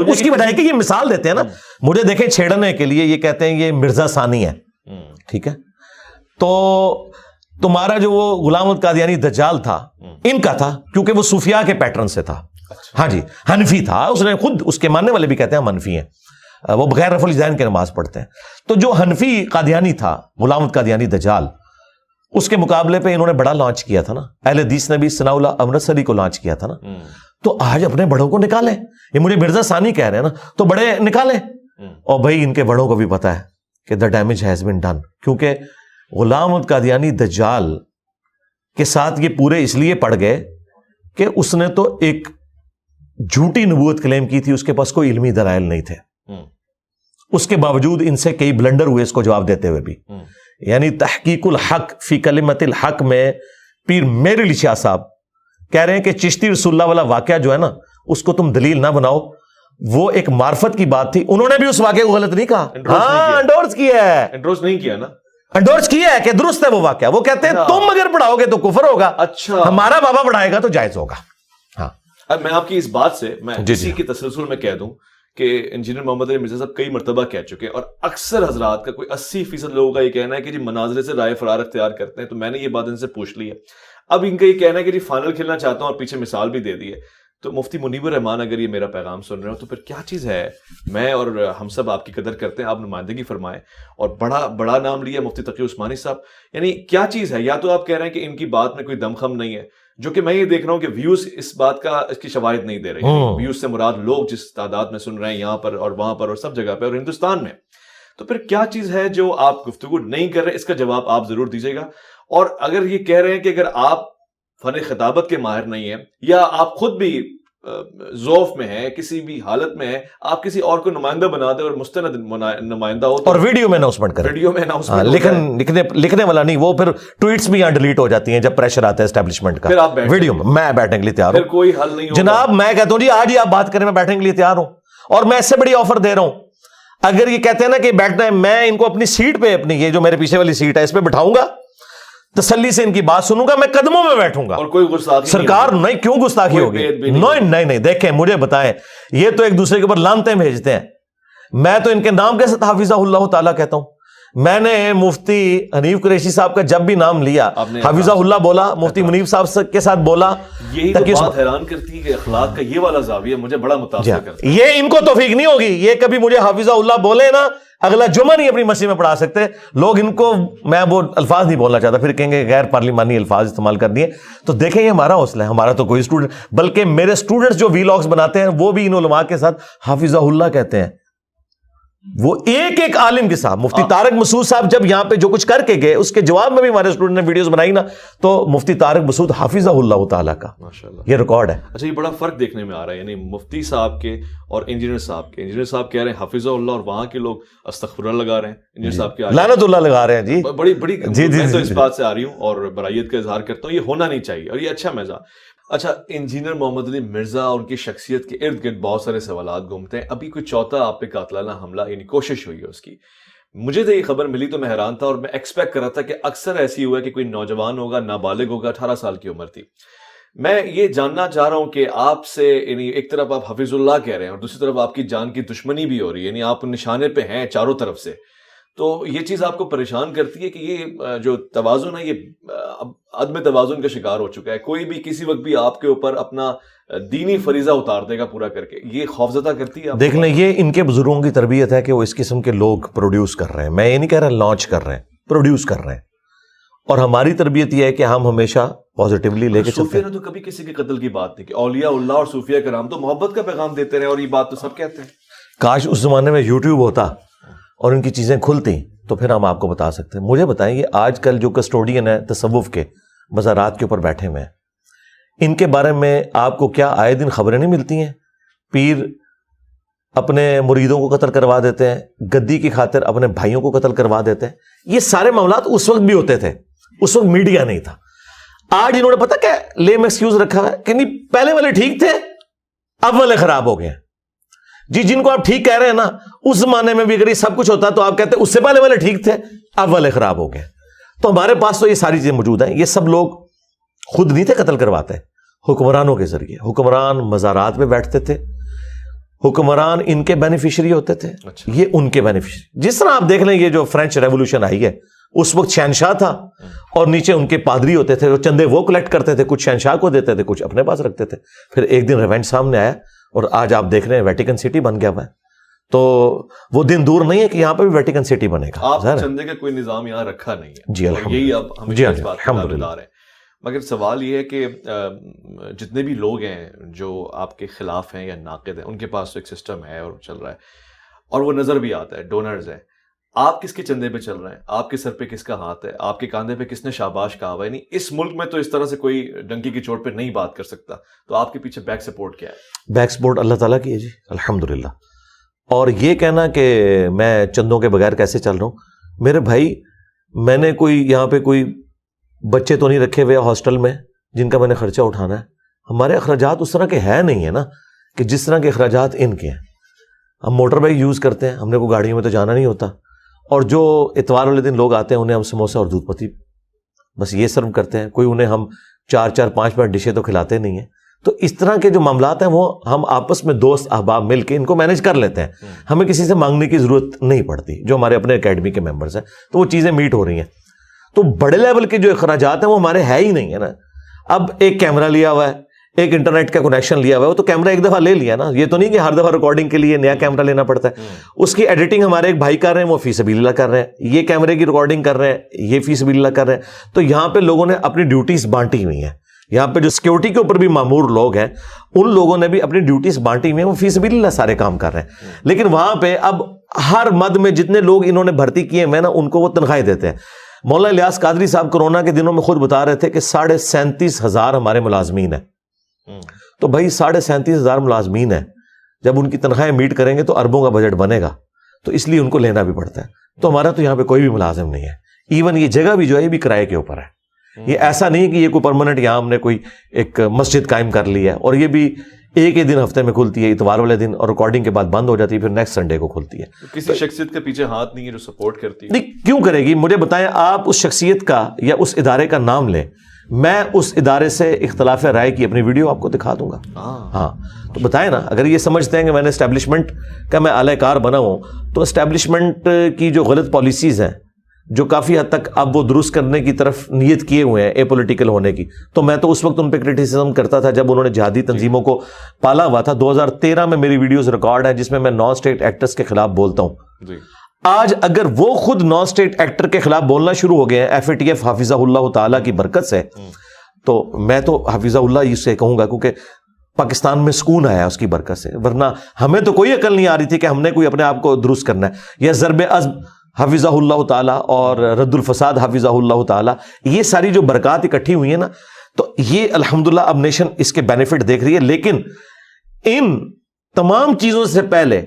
اس کی بجائے کہ یہ مثال دیتے ہیں نا مجھے, دیکھیں چھیڑنے کے لیے یہ کہتے ہیں یہ مرزا ثانی ہے, ٹھیک ہے, تو تمہارا جو وہ غلام احمد قادیانی دجال تھا ان کا تھا, کیونکہ وہ صوفیاء کے پیٹرن سے تھا. ہاں جی, حنفی تھا. اس نے خود, اس کے ماننے والے بھی کہتے ہیں منفی ہیں, وہ بغیر رفع الجدین کے نماز پڑھتے ہیں. تو جو حنفی قادیانی تھا غلام احمد قادیانی دجال, اس کے مقابلے پہ انہوں نے بڑا لانچ کیا تھا نا. اہل حدیث نے بھی ثناء اللہ امرتسری کو لانچ کیا تھا نا. تو آج اپنے بڑوں کو نکالیں. یہ مجھے مرزا ثانی کہہ رہے ہیں نا, تو بڑے نکالیں. اور بھائی ان کے بڑوں کو بھی پتا ہے کہ the damage has been done, کیونکہ غلام احمد قادیانی دجال کے ساتھ یہ پورے اس لیے پڑ گئے کہ اس نے تو ایک جھوٹی نبوت کلیم کی تھی, اس کے پاس کوئی علمی دلائل نہیں تھے. اس کے باوجود ان سے کئی بلنڈر ہوئے اس کو جواب دیتے ہوئے بھی. یعنی تحقیق الحق فی کلمت الحق میں پیر میر علی شاہ صاحب کہہ رہے ہیں کہ چشتی رسول اللہ والا واقعہ جو ہے نا, اس کو تم دلیل نہ بناؤ, وہ ایک معرفت کی بات تھی. انہوں نے بھی اس واقعے کو غلط نہیں کہا, ہاں انڈورس کیا ہے, انڈورس نہیں کیا نا, انڈورس کیا ہے کہ درست ہے وہ واقعہ. وہ کہتے ہیں تم اگر پڑھاؤ گے تو کفر ہوگا, اچھا ہمارا بابا پڑھائے گا تو جائز ہوگا. ہاں اب میں آپ کی اس بات سے میں اسی کے تسلسل میں کہہ دوں کہ انجینئر محمد علی مرزا صاحب کئی مرتبہ کہہ چکے ہیں, اور اکثر حضرات کا کوئی 80% لوگوں کا یہ کہنا ہے کہ جی مناظرے سے رائے فرار اختیار کرتے ہیں. تو میں نے یہ بات ان سے پوچھ لی ہے. اب ان کا یہ کہنا ہے کہ جی فائنل کھیلنا چاہتا ہوں, اور پیچھے مثال بھی دے دی ہے. تو مفتی منیب الرحمان اگر یہ میرا پیغام سن رہے ہو تو پھر کیا چیز ہے. میں اور ہم سب آپ کی قدر کرتے ہیں, آپ نمائندگی فرمائیں. اور بڑا نام لیا مفتی تقی عثمانی صاحب, یعنی کیا چیز ہے. یا تو آپ کہہ رہے ہیں کہ ان کی بات میں کوئی دم خم نہیں ہے, جو کہ میں یہ دیکھ رہا ہوں کہ ویوز اس بات کا, اس کی شواہد نہیں دے رہے. ویوز سے مراد لوگ جس تعداد میں سن رہے ہیں یہاں پر اور وہاں پر اور سب جگہ پہ اور ہندوستان میں. تو پھر کیا چیز ہے جو آپ گفتگو نہیں کر رہے, اس کا جواب آپ ضرور دیجیے گا. اور اگر یہ کہہ رہے ہیں کہ اگر آپ فن خطابت کے ماہر نہیں ہیں, یا آپ خود بھی ذوف میں ہے, کسی بھی حالت میں ہے, آپ کسی اور کو نمائندہ بنا دیں اور مستند نمائندہ ہو, اور ویڈیو میں اناؤنسمنٹ کریں. ویڈیو میں اناؤنسمنٹ لکھنے والا نہیں, وہ پھر ٹویٹس بھی یہاں ڈیلیٹ ہو جاتی ہیں جب پریشر آتا ہے اسٹیبلشمنٹ کا. ویڈیو میں بیٹھنے کے لیے تیار ہوں, کوئی حل نہیں جناب. میں کہتا ہوں جی آج ہی آپ بات کریں, میں بیٹھنے کے لیے تیار ہوں. اور میں اس سے بڑی آفر دے رہا ہوں, اگر یہ کہتے ہیں نا کہ بیٹھنا ہے, میں ان کو اپنی سیٹ پہ, اپنی یہ جو میرے پیچھے والی سیٹ ہے اس پہ بٹھاؤں گا, تسلی سے ان کی بات سنوں گا, میں قدموں میں بیٹھوں گا. اور کوئی گستاخی سرکار نہیں, کیوں گستاخی ہوگی؟ نہیں, دیکھیں مجھے بتائیں, یہ تو ایک دوسرے کے اوپر لانتیں بھیجتے ہیں. میں تو ان کے نام کے ساتھ حافظہ اللہ تعالیٰ کہتا ہوں. میں نے مفتی حنیف قریشی صاحب کا جب بھی نام لیا حافظہ اللہ بولا, مفتی منیب صاحب کے ساتھ بولا. یہی تو بات حیران کرتی ہے کہ اخلاق کا یہ والا زاویہ مجھے بڑا متاثر کرتا ہے. یہ ان کو توفیق نہیں ہوگی, یہ کبھی مجھے حافظہ اللہ بولے نا, اگلا جمعہ نہیں اپنی مسجد میں پڑھا سکتے لوگ. ان کو میں وہ الفاظ نہیں بولنا چاہتا, پھر کہیں گے غیر پارلیمانی الفاظ استعمال کر دیے. تو دیکھیں یہ ہمارا حوصلہ ہے, ہمارا تو کوئی اسٹوڈنٹ, بلکہ میرے اسٹوڈنٹس جو ویلاگز بناتے ہیں وہ بھی ان علماء کے ساتھ حافظہ اللہ کہتے ہیں. وہ ایک ایک عالم کے ساتھ. مفتی طارق مسعود صاحب جب یہاں پہ جو کچھ کر کے گئے, اس کے جواب میں بھی ہمارے اسٹوڈنٹ نے ویڈیوز بنائی نا, تو مفتی طارق مسعود حافظہ اللہ تعالیٰ کا یہ ریکارڈ ہے. اچھا, یہ بڑا فرق دیکھنے میں آ رہا ہے, یعنی مفتی صاحب کے اور انجینئر صاحب کے. انجینئر صاحب کہہ رہے ہیں حافظہ اللہ, اور وہاں کے لوگ استغفر اللہ لگا رہے ہیں. انجینئر صاحب کے لعنت اللہ لگا رہے ہیں. جی بڑی میں تو اس بات سے آ رہی ہوں اور برائیت کا اظہار کرتا ہوں, یہ ہونا نہیں چاہیے اور یہ اچھا مزاج. اچھا, انجینئر محمد علی مرزا اور ان کی شخصیت کے ارد گرد بہت سارے سوالات گھومتے ہیں. ابھی کوئی چوتھا آپ پہ قاتلانہ حملہ, یعنی کوشش ہوئی ہے اس کی. مجھے تو یہ خبر ملی تو میں حیران تھا, اور میں ایکسپیکٹ کر رہا تھا کہ اکثر ایسی ہوا کہ کوئی نوجوان ہوگا, نابالغ ہوگا, 18 سال کی عمر تھی. میں یہ جاننا چاہ رہا ہوں کہ آپ سے یعنی ایک طرف آپ حفیظ اللہ کہہ رہے ہیں اور دوسری طرف آپ کی جان کی دشمنی بھی ہو رہی ہے، یعنی آپ نشانے پہ ہیں چاروں طرف سے، تو یہ چیز آپ کو پریشان کرتی ہے کہ یہ جو توازن ہے یہ عدم توازن کا شکار ہو چکا ہے، کوئی بھی کسی وقت بھی آپ کے اوپر اپنا دینی فریضہ اتار دے گا پورا کر کے، یہ خوفزدہ کرتی ہے؟ دیکھ لیں، یہ ان کے بزرگوں کی تربیت ہے کہ وہ اس قسم کے لوگ پروڈیوس کر رہے ہیں. میں یہ نہیں کہہ رہا لانچ کر رہے ہیں، پروڈیوس کر رہے ہیں. اور ہماری تربیت یہ ہے کہ ہم ہمیشہ پازیٹیولی لے کے چلتے صوفیہ ہیں. نے تو کبھی کسی کے قتل کی بات نہیں کی، اولیاء اللہ اور صوفیہ کرام تو محبت کا پیغام دیتے رہے اور یہ بات تو سب کہتے ہیں. کاش اس زمانے میں یوٹیوب ہوتا اور ان کی چیزیں کھلتی تو پھر ہم آپ کو بتا سکتے ہیں. مجھے بتائیں، یہ آج کل جو کسٹوڈین ہیں تصوف کے، مزارات کے اوپر بیٹھے ہوئے ہیں، ان کے بارے میں آپ کو کیا آئے دن خبریں نہیں ملتی ہیں؟ پیر اپنے مریدوں کو قتل کروا دیتے ہیں، گدی کی خاطر اپنے بھائیوں کو قتل کروا دیتے ہیں. یہ سارے معاملات اس وقت بھی ہوتے تھے، اس وقت میڈیا نہیں تھا. آج انہوں نے پتہ کیا لیم ایکسکیوز رکھا ہے کہ نہیں پہلے والے ٹھیک تھے، اب والے خراب ہو گئے. جی جن کو آپ ٹھیک کہہ رہے ہیں نا، اس زمانے میں بھی اگر یہ سب کچھ ہوتا تو آپ کہتے ہیں اس سے پہلے والے ٹھیک تھے، اب والے خراب ہو گئے. تو ہمارے پاس تو یہ ساری چیزیں موجود ہیں. یہ سب لوگ خود نہیں تھے قتل کرواتے، حکمرانوں کے ذریعے. حکمران مزارات میں بیٹھتے تھے، حکمران ان کے بینیفیشری ہوتے تھے، یہ ان کے بینیفیشری. جس طرح آپ دیکھ لیں یہ جو فرینچ ریولوشن آئی ہے، اس وقت شہنشاہ تھا اور نیچے ان کے پادری ہوتے تھے، وہ چندے وہ کلیکٹ کرتے تھے، کچھ شہنشاہ کو دیتے تھے، کچھ اپنے پاس رکھتے تھے. پھر ایک دن ریونج سامنے آیا اور آج آپ دیکھ رہے ہیں ویٹیکن سٹی بن گیا ہوا ہے. تو وہ دن دور نہیں ہے کہ یہاں پہ بھی ویٹیکن سٹی بنے گا. آپ چندے کا کوئی نظام یہاں رکھا نہیں ہے. جی الحمدللہ، یہی اب ہم اس بات کا دعویدار ہیں. مگر سوال یہ ہے کہ جتنے بھی لوگ ہیں جو آپ کے خلاف ہیں یا ناقد ہیں، ان کے پاس تو ایک سسٹم ہے اور چل رہا ہے اور وہ نظر بھی آتا ہے، ڈونرز ہیں. آپ کس کے چندے پہ چل رہے ہیں؟ آپ کے سر پہ کس کا ہاتھ ہے؟ آپ کے کاندھے پہ کس نے شاباش کہا ہوا ہے؟ یعنی اس ملک میں تو اس طرح سے کوئی ڈنکی کی چوٹ پہ نہیں بات کر سکتا. تو آپ کے پیچھے بیک سپورٹ کیا ہے؟ بیک سپورٹ اللہ تعالیٰ کی ہے جی الحمدللہ. اور یہ کہنا کہ میں چندوں کے بغیر کیسے چل رہا ہوں، میرے بھائی میں نے کوئی یہاں پہ کوئی بچے تو نہیں رکھے ہوئے ہاسٹل میں جن کا میں نے خرچہ اٹھانا ہے. ہمارے اخراجات اس طرح کے ہے نہیں ہے نا کہ جس طرح کے اخراجات ان کے ہیں. ہم موٹر بائک یوز کرتے ہیں، ہم نے کوئی گاڑیوں میں تو جانا نہیں ہوتا. اور جو اتوار والے دن لوگ آتے ہیں انہیں ہم سموسہ اور دودھ پتی بس یہ سرو کرتے ہیں. کوئی انہیں ہم 4-5 ڈشیں تو کھلاتے نہیں ہیں. تو اس طرح کے جو معاملات ہیں وہ ہم آپس میں دوست احباب مل کے ان کو مینج کر لیتے ہیں. ہمیں کسی سے مانگنے کی ضرورت نہیں پڑتی. جو ہمارے اپنے اکیڈمی کے ممبرز ہیں تو وہ چیزیں میٹ ہو رہی ہیں. تو بڑے لیول کے جو اخراجات ہیں وہ ہمارے ہے ہی نہیں ہے نا. اب ایک کیمرہ لیا ہوا ہے، ایک انٹرنیٹ کا کنیکشن لیا ہوا ہے، وہ تو کیمرہ ایک دفعہ لے لیا نا. یہ تو نہیں کہ ہر دفعہ ریکارڈنگ کے لیے نیا کیمرہ لینا پڑتا ہے. اس کی ایڈیٹنگ ہمارے ایک بھائی کر رہے ہیں، وہ فی سبیل اللہ کر رہے ہیں. یہ کیمرے کی ریکارڈنگ کر رہے ہیں، یہ فی سبیل اللہ کر رہے ہیں. تو یہاں پہ لوگوں نے اپنی ڈیوٹیز بانٹی ہوئی ہیں. یہاں پہ جو سیکیورٹی کے اوپر بھی مامور لوگ ہیں ان لوگوں نے بھی اپنی ڈیوٹیز بانٹی ہوئی ہیں، وہ فی سبیل اللہ سارے کام کر رہے ہیں. لیکن وہاں پہ اب ہر مد میں جتنے لوگ انہوں نے بھرتی کیے ہیں نا ان کو وہ تنخواہیں دیتے ہیں. مولانا الیاس قادری صاحب کرونا کے دنوں میں خود بتا رہے تھے کہ 37,500 ہمارے ملازمین ہیں. تو بھائی 37,500 ملازمین ہیں، جب ان کی تنخواہیں میٹ کریں گے تو اربوں کا بجٹ بنے گا. تو اس لیے ان کو لینا بھی پڑتا ہے. تو ہمارا تو یہاں پہ کوئی بھی ملازم نہیں ہے. ایون یہ جگہ بھی جو ہے یہ بھی کرائے کے اوپر ہے. یہ ایسا نہیں کہ یہ کوئی پرماننٹ یہاں ہم نے کوئی ایک مسجد قائم کر لی ہے. اور یہ بھی ایک ہی دن ہفتے میں کھلتی ہے، اتوار والے دن، اور ریکارڈنگ کے بعد بند ہو جاتی ہے، پھر نیکسٹ سنڈے کو کھلتی ہے. کسی شخصیت کے پیچھے ہاتھ نہیں ہے جو سپورٹ کرتی ہے؟ نہیں، کیوں کرے گی؟ مجھے بتائیں آپ اس شخصیت کا یا اس ادارے کا نام لیں، میں اس ادارے سے اختلاف رائے کی اپنی ویڈیو آپ کو دکھا دوں گا. ہاں تو بتائیں نا، اگر یہ سمجھتے ہیں کہ میں نے اسٹیبلشمنٹ کا میں اعلی کار بنا ہوں تو اسٹیبلشمنٹ کی جو غلط پالیسیز ہیں جو کافی حد تک اب وہ درست کرنے کی طرف نیت کیے ہوئے ہیں اے پولیٹیکل ہونے کی، تو میں تو اس وقت ان پہ کرٹیسزم کرتا تھا جب انہوں نے جہادی تنظیموں کو پالا ہوا تھا. 2013 میں میری ویڈیوز ریکارڈ ہیں جس میں میں نان اسٹیٹ ایکٹرز کے خلاف بولتا ہوں. آج اگر وہ خود نان اسٹیٹ ایکٹر کے خلاف بولنا شروع ہو گئے ہیں FATF حافظہ اللہ تعالیٰ کی برکت سے، تو میں تو حافظہ اللہ اس سے کہوں گا کیونکہ پاکستان میں سکون آیا اس کی برکت سے. ورنہ ہمیں تو کوئی عقل نہیں آ رہی تھی کہ ہم نے کوئی اپنے آپ کو درست کرنا ہے. یا ضرب عزم حافظہ اللہ تعالیٰ اور رد الفساد حافظہ اللہ تعالیٰ، یہ ساری جو برکات اکٹھی ہوئی ہیں نا، تو یہ الحمدللہ اب نیشن اس کے بینیفٹ دیکھ رہی ہے. لیکن ان تمام چیزوں سے پہلے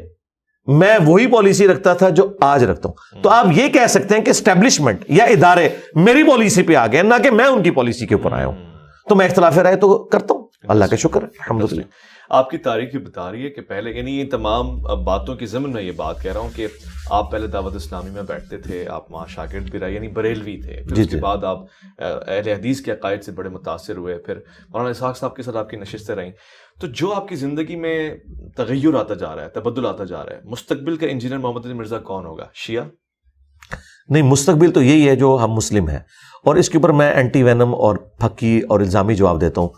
میں وہی پالیسی رکھتا تھا جو آج رکھتا ہوں. تو آپ یہ کہہ سکتے ہیں کہ اسٹیبلشمنٹ یا ادارے میری پالیسی پہ آ گئے، نہ کہ میں ان کی پالیسی کے اوپر آیا ہوں. تو میں اختلاف رائے تو کرتا ہوں، اللہ کا شکر ہے الحمدللہ. آپ کی تاریخ بھی بتا رہی ہے کہ پہلے یعنی یہ تمام باتوں کی ضمن میں یہ بات کہہ رہا ہوں کہ آپ پہلے دعوت اسلامی میں بیٹھتے تھے, آپ وہاں شاگرد بھی رہے یعنی بریلوی تھے, پھر اس کے بعد آپ اہل حدیث کے عقائد سے بڑے متاثر ہوئے, پھر مولانا اسحاق صاحب کے ساتھ آپ کی نشستیں رہیں. تو جو آپ کی زندگی میں تغیر آتا جا رہا ہے, تبدل آتا جا رہا ہے, مستقبل کا انجینئر محمد علی مرزا کون ہوگا؟ شیعہ؟ نہیں, مستقبل تو یہی ہے جو ہم مسلم ہیں. اور اس کے اوپر میں اینٹی وینم اور پھکی اور الزامی جواب دیتا ہوں.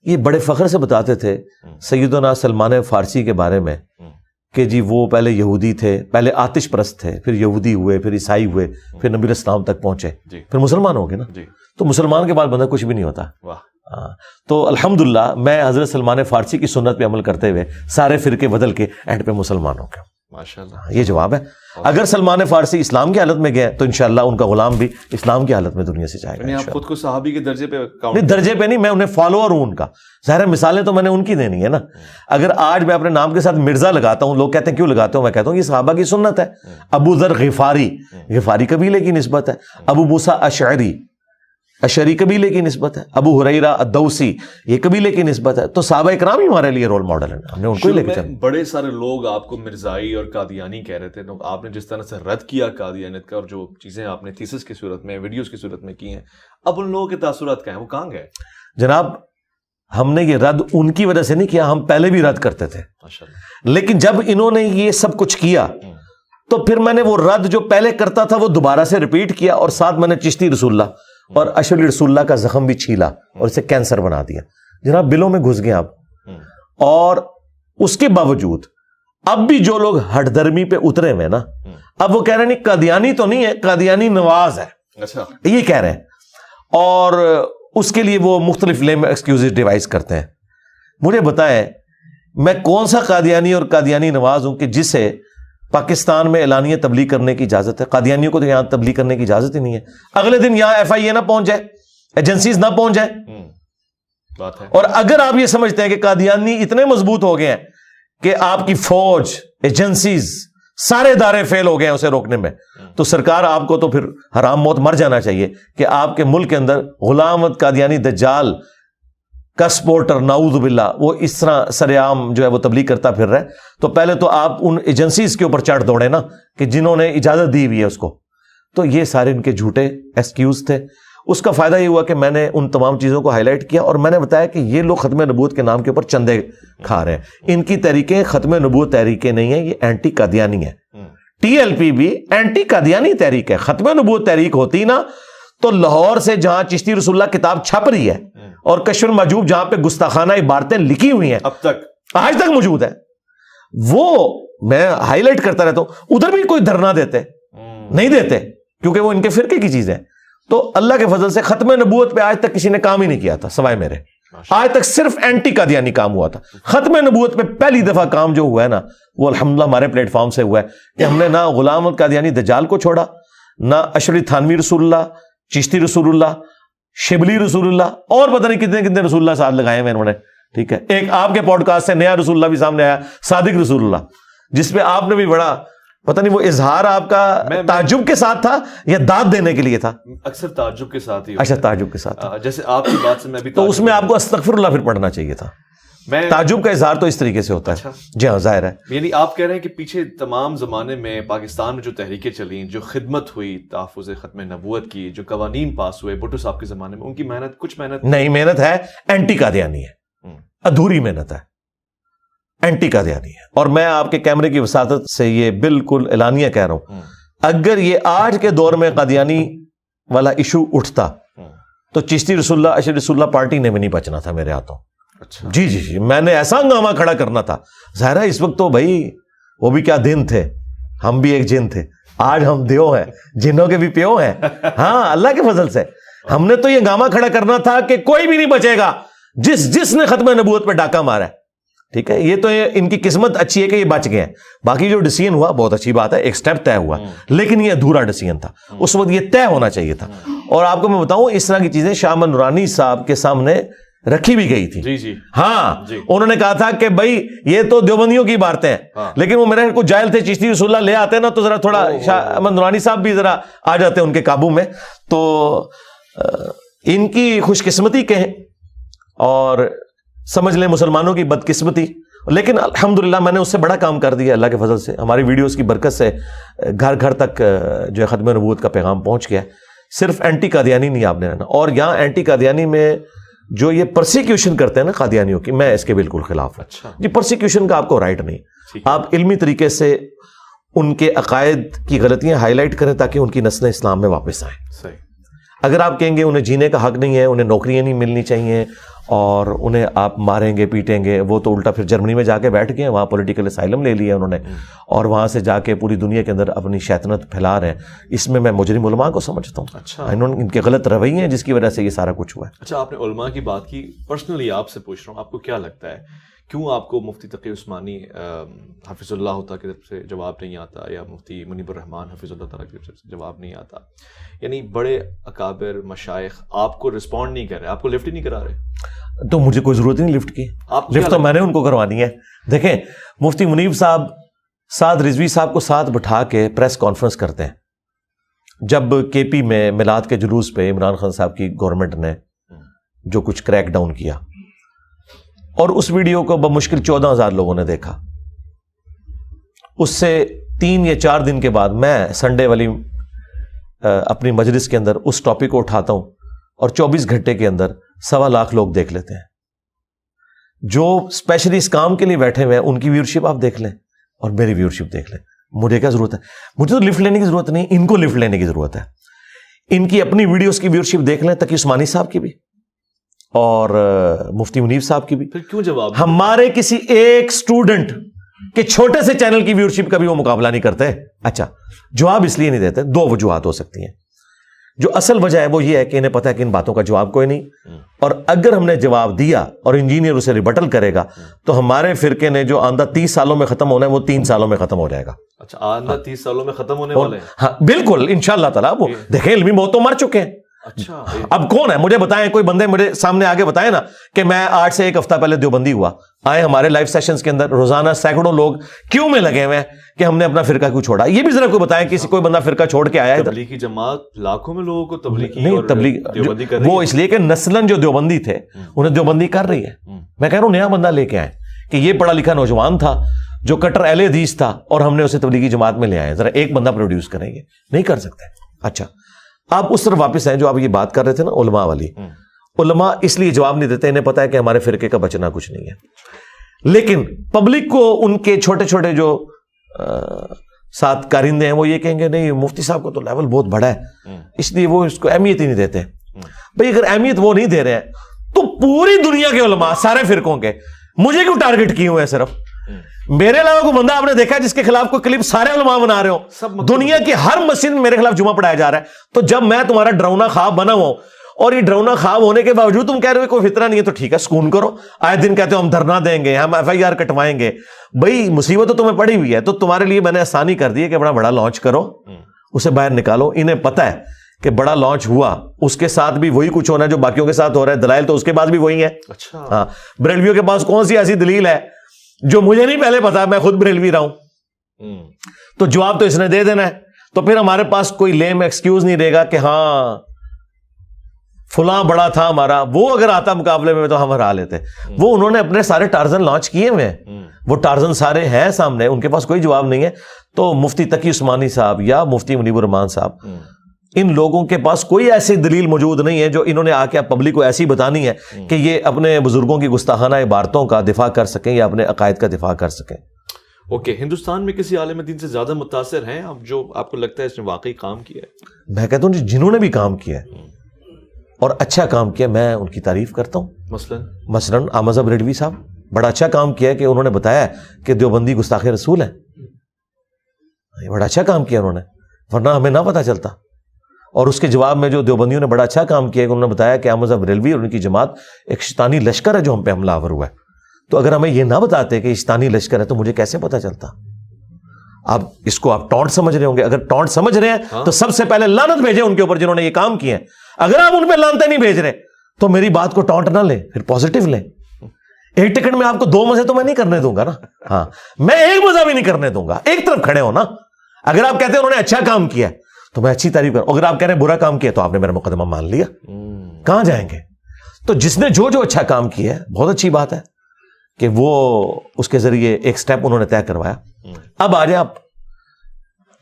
یہ بڑے فخر سے بتاتے تھے سیدنا سلمان فارسی کے بارے میں کہ جی وہ پہلے یہودی تھے, پہلے آتش پرست تھے, پھر یہودی ہوئے, پھر عیسائی ہوئے, پھر نبی اسلام تک پہنچے, پھر مسلمان ہو گئے نا. تو مسلمان کے بعد بندہ کچھ بھی نہیں ہوتا. تو الحمدللہ میں حضرت سلمان فارسی کی سنت پہ عمل کرتے ہوئے سارے فرقے بدل کے اینڈ پہ مسلمان ہو گیا. ماشاءاللہ, یہ جواب ہے. اگر سلمان فارسی اسلام کی حالت میں گئے تو انشاءاللہ ان کا غلام بھی اسلام کی حالت میں دنیا سے جائے گا. یعنی آپ خود کو صحابی کے درجے پہ نہیں, درجے پہ نہیں, میں انہیں فالوور ہوں ان کا. ظاہر مثالیں تو میں نے ان کی دینی ہے نا. اگر آج میں اپنے نام کے ساتھ مرزا لگاتا ہوں, لوگ کہتے ہیں کیوں لگاتے ہوں, میں کہتا ہوں یہ صحابہ کی سنت ہے. ابو ذر غفاری, غفاری قبیلے کی نسبت ہے. ابو موسیٰ اشعری, اشعری قبیلے کی نسبت ہے. ابو ہریرہ الدوسی, یہ قبیلے کی نسبت ہے. تو صحابہ اکرام ہی ہمارے لیے رول ماڈل ہیں, ہم نے ان کو ہی لے کے چلنا. بڑے سارے لوگ آپ کو مرزائی اور قادیانی کہہ رہے تھے, آپ نے جس طرح سے رد کیا قادیانیت کا, اور جو چیزیں آپ نے تھیسس کی صورت میں, ویڈیوز کی صورت میں کی ہیں, اب ان لوگوں کے تاثرات کیا ہیں, وہ کہاں گئے؟ جناب ہم نے یہ رد ان کی وجہ سے نہیں کیا, ہم پہلے بھی رد کرتے تھے. لیکن جب انہوں نے یہ سب کچھ کیا تو پھر میں نے وہ رد جو پہلے کرتا تھا وہ دوبارہ سے ریپیٹ کیا, اور ساتھ میں نے چشتی رسول اللہ اور اشعری رسول اللہ کا زخم بھی چھیلا اور اسے کینسر بنا دیا. جناب بلوں میں گھس گئے آپ. اور اس کے باوجود اب بھی جو لوگ ہٹ درمی پہ اترے ہوئے نا, اب وہ کہہ رہے ہیں نہیں قادیانی تو نہیں ہے, قادیانی نواز ہے. اچھا, یہ کہہ رہے ہیں, اور اس کے لیے وہ مختلف لیم ایکسکیوزز ڈیوائز کرتے ہیں. مجھے بتائیں میں کون سا قادیانی اور قادیانی نواز ہوں کہ جسے پاکستان میں اعلانیہ تبلیغ کرنے کی اجازت ہے؟ قادیانیوں کو تو یہاں تبلیغ کرنے کی اجازت ہی نہیں ہے. اگلے دن یہاں ایف آئی اے نہ پہنچ جائے, ایجنسیز نہ پہنچ جائے. بات ہے. اور اگر آپ یہ سمجھتے ہیں کہ قادیانی اتنے مضبوط ہو گئے ہیں کہ آپ کی فوج, ایجنسیز, سارے ادارے فیل ہو گئے ہیں اسے روکنے میں, تو سرکار آپ کو تو پھر حرام موت مر جانا چاہیے کہ آپ کے ملک کے اندر غلام احمد قادیانی دجال کا سپورٹر نعوذ باللہ وہ اس طرح سر عام جو ہے وہ تبلیغ کرتا پھر رہا ہے. تو پہلے تو آپ ان ایجنسیز کے اوپر چڑھ دوڑے نا کہ جنہوں نے اجازت دی ہوئی ہے اس کو. تو یہ سارے ان کے جھوٹے ایکسکیوز تھے. اس کا فائدہ یہ ہوا کہ میں نے ان تمام چیزوں کو ہائی لائٹ کیا, اور میں نے بتایا کہ یہ لوگ ختم نبوت کے نام کے اوپر چندے کھا رہے ہیں. ان کی تحریکیں ختم نبوت تحریکیں نہیں ہیں, یہ اینٹی قادیانی ہے. ٹی ایل پی بھی اینٹی قادیانی تحریک ہے. ختم نبوت تحریک ہوتی نا تو لاہور سے جہاں چشتی رسول اللہ کتاب چھپ رہی ہے اور کشف المحجوب جہاں پہ گستاخانہ عبارتیں لکھی ہوئی ہیں, اب تک آج تک موجود ہے, وہ میں ہائی لائٹ کرتا رہتا ہوں. ادھر بھی کوئی دھرنا دیتے نہیں دیتے کیونکہ وہ ان کے فرقے کی چیزیں. تو اللہ کے فضل سے ختم نبوت پہ آج تک کسی نے کام ہی نہیں کیا تھا سوائے میرے. آج تک صرف اینٹی قادیانی کام ہوا تھا. ختم نبوت پہ پہلی دفعہ کام جو ہوا ہے نا وہ الحمدللہ ہمارے پلیٹ فارم سے ہوا ہے کہ ہم نے نہ غلام احمد قادیانی دجال کو چھوڑا, نہ اشعری تھانوی رسول اللہ, چشتی رسول اللہ, شبلی رسول اللہ, اور پتہ نہیں کتنے کتنے رسول اللہ ساتھ لگائے ہیں انہوں نے. ٹھیک ہے, ایک آپ کے پوڈ کاسٹ سے نیا رسول اللہ بھی سامنے آیا, صادق رسول اللہ, جس پہ آپ نے بھی بڑا پتہ نہیں وہ اظہار آپ کا تعجب کے ساتھ تھا یا داد دینے کے لیے تھا؟ اکثر تعجب کے ساتھ ہی. اچھا, تعجب کے ساتھ. جیسے آپ کی بات سے میں بھی, تو اس میں آپ کو استغفر اللہ پھر پڑھنا چاہیے تھا. تعجب کا اظہار تو اس طریقے سے ہوتا ہے. جی ہاں, ظاہر ہے. یعنی آپ کہہ رہے ہیں کہ پیچھے تمام زمانے میں پاکستان میں جو تحریکیں چلیں, جو خدمت ہوئی تحفظ ختم نبوت کی, جو قوانین پاس ہوئے بھٹو صاحب کے زمانے میں, ان کی محنت کچھ محنت نہیں, محنت ہے اینٹی قادیانی ہے, ادھوری محنت ہے, اینٹی قادیانی ہے. اور میں آپ کے کیمرے کی وساطت سے یہ بالکل اعلانیہ کہہ رہا ہوں, اگر یہ آج کے دور میں قادیانی والا ایشو اٹھتا تو چشتی رسول اللہ, اشعری رسول اللہ پارٹی نے بھی نہیں بچنا تھا میرے ہاتھوں. جی جی جی, میں نے ایسا ہنگامہ کھڑا کرنا تھا. ظاہر ہے اس وقت تو بھائی وہ بھی کیا دن تھے, ہم بھی ایک جن تھے, آج ہم دیو ہیں, جنوں کے بھی پیو ہیں. ہاں, اللہ کے فضل سے ہم نے تو یہ ہنگامہ کھڑا کرنا تھا کہ کوئی بھی نہیں بچے گا جس نے ختم نبوت پہ ڈاکہ مارا ہے. ٹھیک ہے, یہ تو ان کی قسمت اچھی ہے کہ یہ بچ گئے ہیں. باقی جو ڈیسیژن ہوا بہت اچھی بات ہے, ایک سٹیپ طے ہوا, لیکن یہ ادھورا ڈیسیژن تھا. اس وقت یہ طے ہونا چاہیے تھا. اور آپ کو میں بتاؤں اس طرح کی چیزیں شاہ احمد نورانی صاحب کے سامنے رکھی بھی گئی تھی. جی جی ہاں, انہوں نے کہا تھا کہ بھائی یہ تو دیوبندیوں کی بارتیں ہیں, لیکن وہ میرے کو جاہل تھے, چشتی رسول اللہ لے آتے نا تو ذرا تھوڑا شاہ احمد نورانی صاحب بھی ذرا آ جاتے ان کے قابو میں. تو ان کی خوش قسمتی کہیں, اور سمجھ لیں مسلمانوں کی بدقسمتی. لیکن الحمدللہ میں نے اس سے بڑا کام کر دیا اللہ کے فضل سے. ہماری ویڈیوز کی برکت سے گھر گھر تک جو ہے ختم نبوت کا پیغام پہنچ گیا. صرف اینٹی قادیانی نہیں آپ نے رہنا. اور یہاں اینٹی قادیانی میں جو یہ پرسیکیوشن کرتے ہیں نا قادیانیوں کی, میں اس کے بالکل خلاف ہوں. جی پرسیکیوشن کا آپ کو رائٹ نہیں. آپ علمی طریقے سے ان کے عقائد کی غلطیاں ہائی لائٹ کریں تاکہ ان کی نسلیں اسلام میں واپس آئیں. اگر آپ کہیں گے انہیں جینے کا حق نہیں ہے, انہیں نوکریاں نہیں ملنی چاہیے اور انہیں آپ ماریں گے پیٹیں گے, وہ تو الٹا پھر جرمنی میں جا کے بیٹھ گئے, وہاں پولیٹیکل اسائلم لے لیا انہوں نے اور وہاں سے جا کے پوری دنیا کے اندر اپنی شیطنت پھیلا رہے ہیں. اس میں مجرم علماء کو سمجھتا ہوں. اچھا, انہوں نے ان کے غلط رویے ہیں جس کی وجہ سے یہ سارا کچھ ہوا ہے. اچھا, آپ نے علماء کی بات کی, پرسنلی آپ سے پوچھ رہا ہوں, آپ کو کیا لگتا ہے کیوں آپ کو مفتی تقی عثمانی حفظ اللہ تعالیٰ کی طرف سے جواب نہیں آتا, یا مفتی منیب الرحمان حفظ اللہ تعالیٰ کی طرف سے جواب نہیں آتا؟ یعنی بڑے اکابر مشائخ آپ کو رسپونڈ نہیں کر رہے, آپ کو لفٹ ہی نہیں کرا رہے. تو مجھے کوئی ضرورت نہیں لفٹ کی, لفٹ تو میں نے ان کو کروانی ہے. دیکھیں مفتی منیب صاحب سعد رضوی صاحب کو ساتھ بٹھا کے پریس کانفرنس کرتے ہیں جب کے پی میں میلاد کے جلوس پہ عمران خان صاحب کی گورنمنٹ نے جو کچھ کریک ڈاؤن کیا, اور اس ویڈیو کو بمشکل 14,000 لوگوں نے دیکھا. اس سے 3 یا 4 دن کے بعد میں سنڈے والی اپنی مجلس کے اندر اس ٹاپک کو اٹھاتا ہوں اور 24 گھنٹے کے اندر 1.25 لاکھ لوگ دیکھ لیتے ہیں. جو اسپیشلی اس کام کے لیے بیٹھے ہوئے ہیں ان کی ویورشپ آپ دیکھ لیں اور میری ویورشپ دیکھ لیں. مجھے کیا ضرورت ہے؟ مجھے تو لفٹ لینے کی ضرورت نہیں, ان کو لفٹ لینے کی ضرورت ہے. ان کی اپنی ویڈیوز کی ویورشپ دیکھ لیں, تقی عثمانی صاحب کی بھی اور مفتی منیب صاحب کی بھی. پھر کیوں جواب ہمارے کسی ایک اسٹوڈنٹ کے چھوٹے سے چینل کی ویورشپ کا بھی وہ مقابلہ نہیں کرتے. اچھا, جواب اس لیے نہیں دیتے, 2 وجوہات ہو سکتی ہیں. جو اصل وجہ ہے وہ یہ ہے کہ انہیں پتا ہے کہ ان باتوں کا جواب کوئی نہیں, اور اگر ہم نے جواب دیا اور انجینئر اسے ریبٹل کرے گا تو ہمارے فرقے نے جو آندہ 30 سالوں میں ختم ہونا ہے وہ 3 سالوں میں ختم ہو جائے گا. اچھا, آندہ 30 سالوں میں ختم ہونے والے ہیں؟ ہاں بالکل انشاءاللہ تعالیٰ. وہ دیکھیں علمی موت تو مر چکے ہیں. اچھا, اب کون ہے مجھے بتائیں, کوئی بندے مجھے سامنے آگے بتائیں نا کہ میں آج سے 1 ہفتہ پہلے دیوبندی ہوا, آئے ہمارے لائیو سیشنز کے اندر روزانہ سینکڑوں لوگ کیوں میں لگے ہوئے ہیں کہ ہم نے اپنا فرقہ کیوں چھوڑا. یہ بھی ذرا کوئی بتائیں کسی کوئی بندہ فرقہ چھوڑ کے آیا ہے. تبلیغی جماعت لاکھوں میں لوگوں کو تبلیغی نہیں, تبلیغ وہ اس لیے کہ نسلاً جو دیوبندی تھے انہیں دیوبندی کر رہی ہے. میں کہہ رہا ہوں نیا بندہ لے کے آئے کہ یہ پڑھا لکھا نوجوان تھا جو کٹر اہل حدیث تھا اور ہم نے اسے تبلیغی جماعت میں لے آئے. ذرا ایک بندہ پروڈیوس کریں گے, نہیں کر سکتے. اچھا, آپ اس طرف واپس ہیں جو آپ یہ بات کر رہے تھے نا علماء والی. علماء اس لیے جواب نہیں دیتے, انہیں پتا ہے کہ ہمارے فرقے کا بچنا کچھ نہیں ہے. لیکن پبلک کو ان کے چھوٹے چھوٹے جو ساتھ کارندے ہیں وہ یہ کہیں گے نہیں مفتی صاحب کو تو لیول بہت بڑا ہے, اس لیے وہ اس کو اہمیت ہی نہیں دیتے. بھئی اگر اہمیت وہ نہیں دے رہے ہیں تو پوری دنیا کے علماء سارے فرقوں کے مجھے کیوں ٹارگٹ کیے ہوئے ہیں؟ صرف میرے علاوہ کوئی بندہ آپ نے دیکھا جس کے خلاف کوئی کلپ سارے علماء بنا رہے ہو؟ دنیا کی ہر مسجد میں میرے خلاف جمعہ پڑھایا جا رہا ہے. تو جب میں تمہارا ڈرونا خواب بنا ہوں اور یہ ڈرونا خواب ہونے کے باوجود تم کہہ رہے ہو کوئی فطرہ نہیں ہے, تو ٹھیک ہے سکون کرو. آئے دن کہتے ہو ہم دھرنا دیں گے, ہم FIR کٹوائیں گے. بھائی مصیبت تو تمہیں پڑی ہوئی ہے, تو تمہارے لیے میں نے آسانی کر دی ہے کہ بڑا لانچ کرو, اسے باہر نکالو. انہیں پتہ ہے کہ بڑا لانچ ہوا اس کے ساتھ بھی وہی کچھ ہونا ہے جو باقیوں کے ساتھ ہو رہا ہے. دلائل تو اس کے بعد بھی وہی ہے. اچھا, ہاں, بریلویوں کے پاس کون سی ایسی دلیل ہے جو مجھے نہیں پہلے پتا, میں خود بریلوی رہا ہوں, تو جواب تو اس نے دے دینا ہے. تو پھر ہمارے پاس کوئی لیم ایکسکیوز نہیں رہے گا کہ ہاں فلاں بڑا تھا ہمارا, وہ اگر آتا مقابلے میں تو ہم ہرا لیتے. وہ انہوں نے اپنے سارے ٹارزن لانچ کیے ہوئے ہیں, وہ ٹارزن سارے ہیں سامنے, ان کے پاس کوئی جواب نہیں ہے. تو مفتی تقی عثمانی صاحب یا مفتی منیب الرحمان صاحب, ان لوگوں کے پاس کوئی ایسی دلیل موجود نہیں ہے جو انہوں نے آ کے پبلک کو ایسی بتانی ہے کہ یہ اپنے بزرگوں کی گستاخانہ عبارتوں کا دفاع کر سکیں یا اپنے عقائد کا دفاع کر سکیں. اوکے, ہندوستان میں کسی عالم دین سے زیادہ متاثر ہیں اب جو آپ کو لگتا ہے اس نے واقعی کام کیا ہے؟ میں کہتا ہوں جنہوں نے بھی کام کیا ہے اور اچھا کام کیا, میں ان کی تعریف کرتا ہوں. مثلاً احمد بریلوی صاحب بڑا اچھا کام کیا ہے کہ انہوں نے بتایا کہ دیوبندی گستاخ رسول ہے. بڑا اچھا کام کیا انہوں نے, ورنہ ہمیں نہ پتا چلتا. اور اس کے جواب میں جو دیوبندیوں نے بڑا اچھا کام کیا ہے کہ انہوں نے بتایا کہ احمد بریلوی اور ان کی جماعت ایک شیطانی لشکر ہے جو ہم پہ حملہ آور ہوا ہے. تو اگر ہمیں یہ نہ بتاتے کہ شیطانی لشکر ہے تو مجھے کیسے پتا چلتا؟ اب اس کو آپ ٹونٹ سمجھ رہے ہوں گے. اگر ٹونٹ سمجھ رہے ہیں تو سب سے پہلے لعنت بھیجیں ان کے اوپر جنہوں نے یہ کام کیے ہیں. اگر آپ ان پہ لعنتیں نہیں بھیج رہے تو میری بات کو ٹونٹ نہ لیں, پھر پازیٹیو لیں. ایک ٹکٹ میں آپ کو 2 مزے تو میں نہیں کرنے دوں گا نا. ہاں, میں ایک مزہ بھی نہیں کرنے دوں گا. ایک طرف کھڑے ہو نا. اگر آپ کہتے ہیں انہوں نے اچھا کام کیا تو میں اچھی تعریف کروں. اگر آپ کہہ رہے ہیں برا کام کیا تو آپ نے میرا مقدمہ مان لیا, کہاں جائیں گے؟ تو جس نے جو اچھا کام کیا ہے بہت اچھی بات ہے کہ وہ اس کے ذریعے ایک سٹیپ انہوں نے طے کروایا. اب آ جائیں آپ,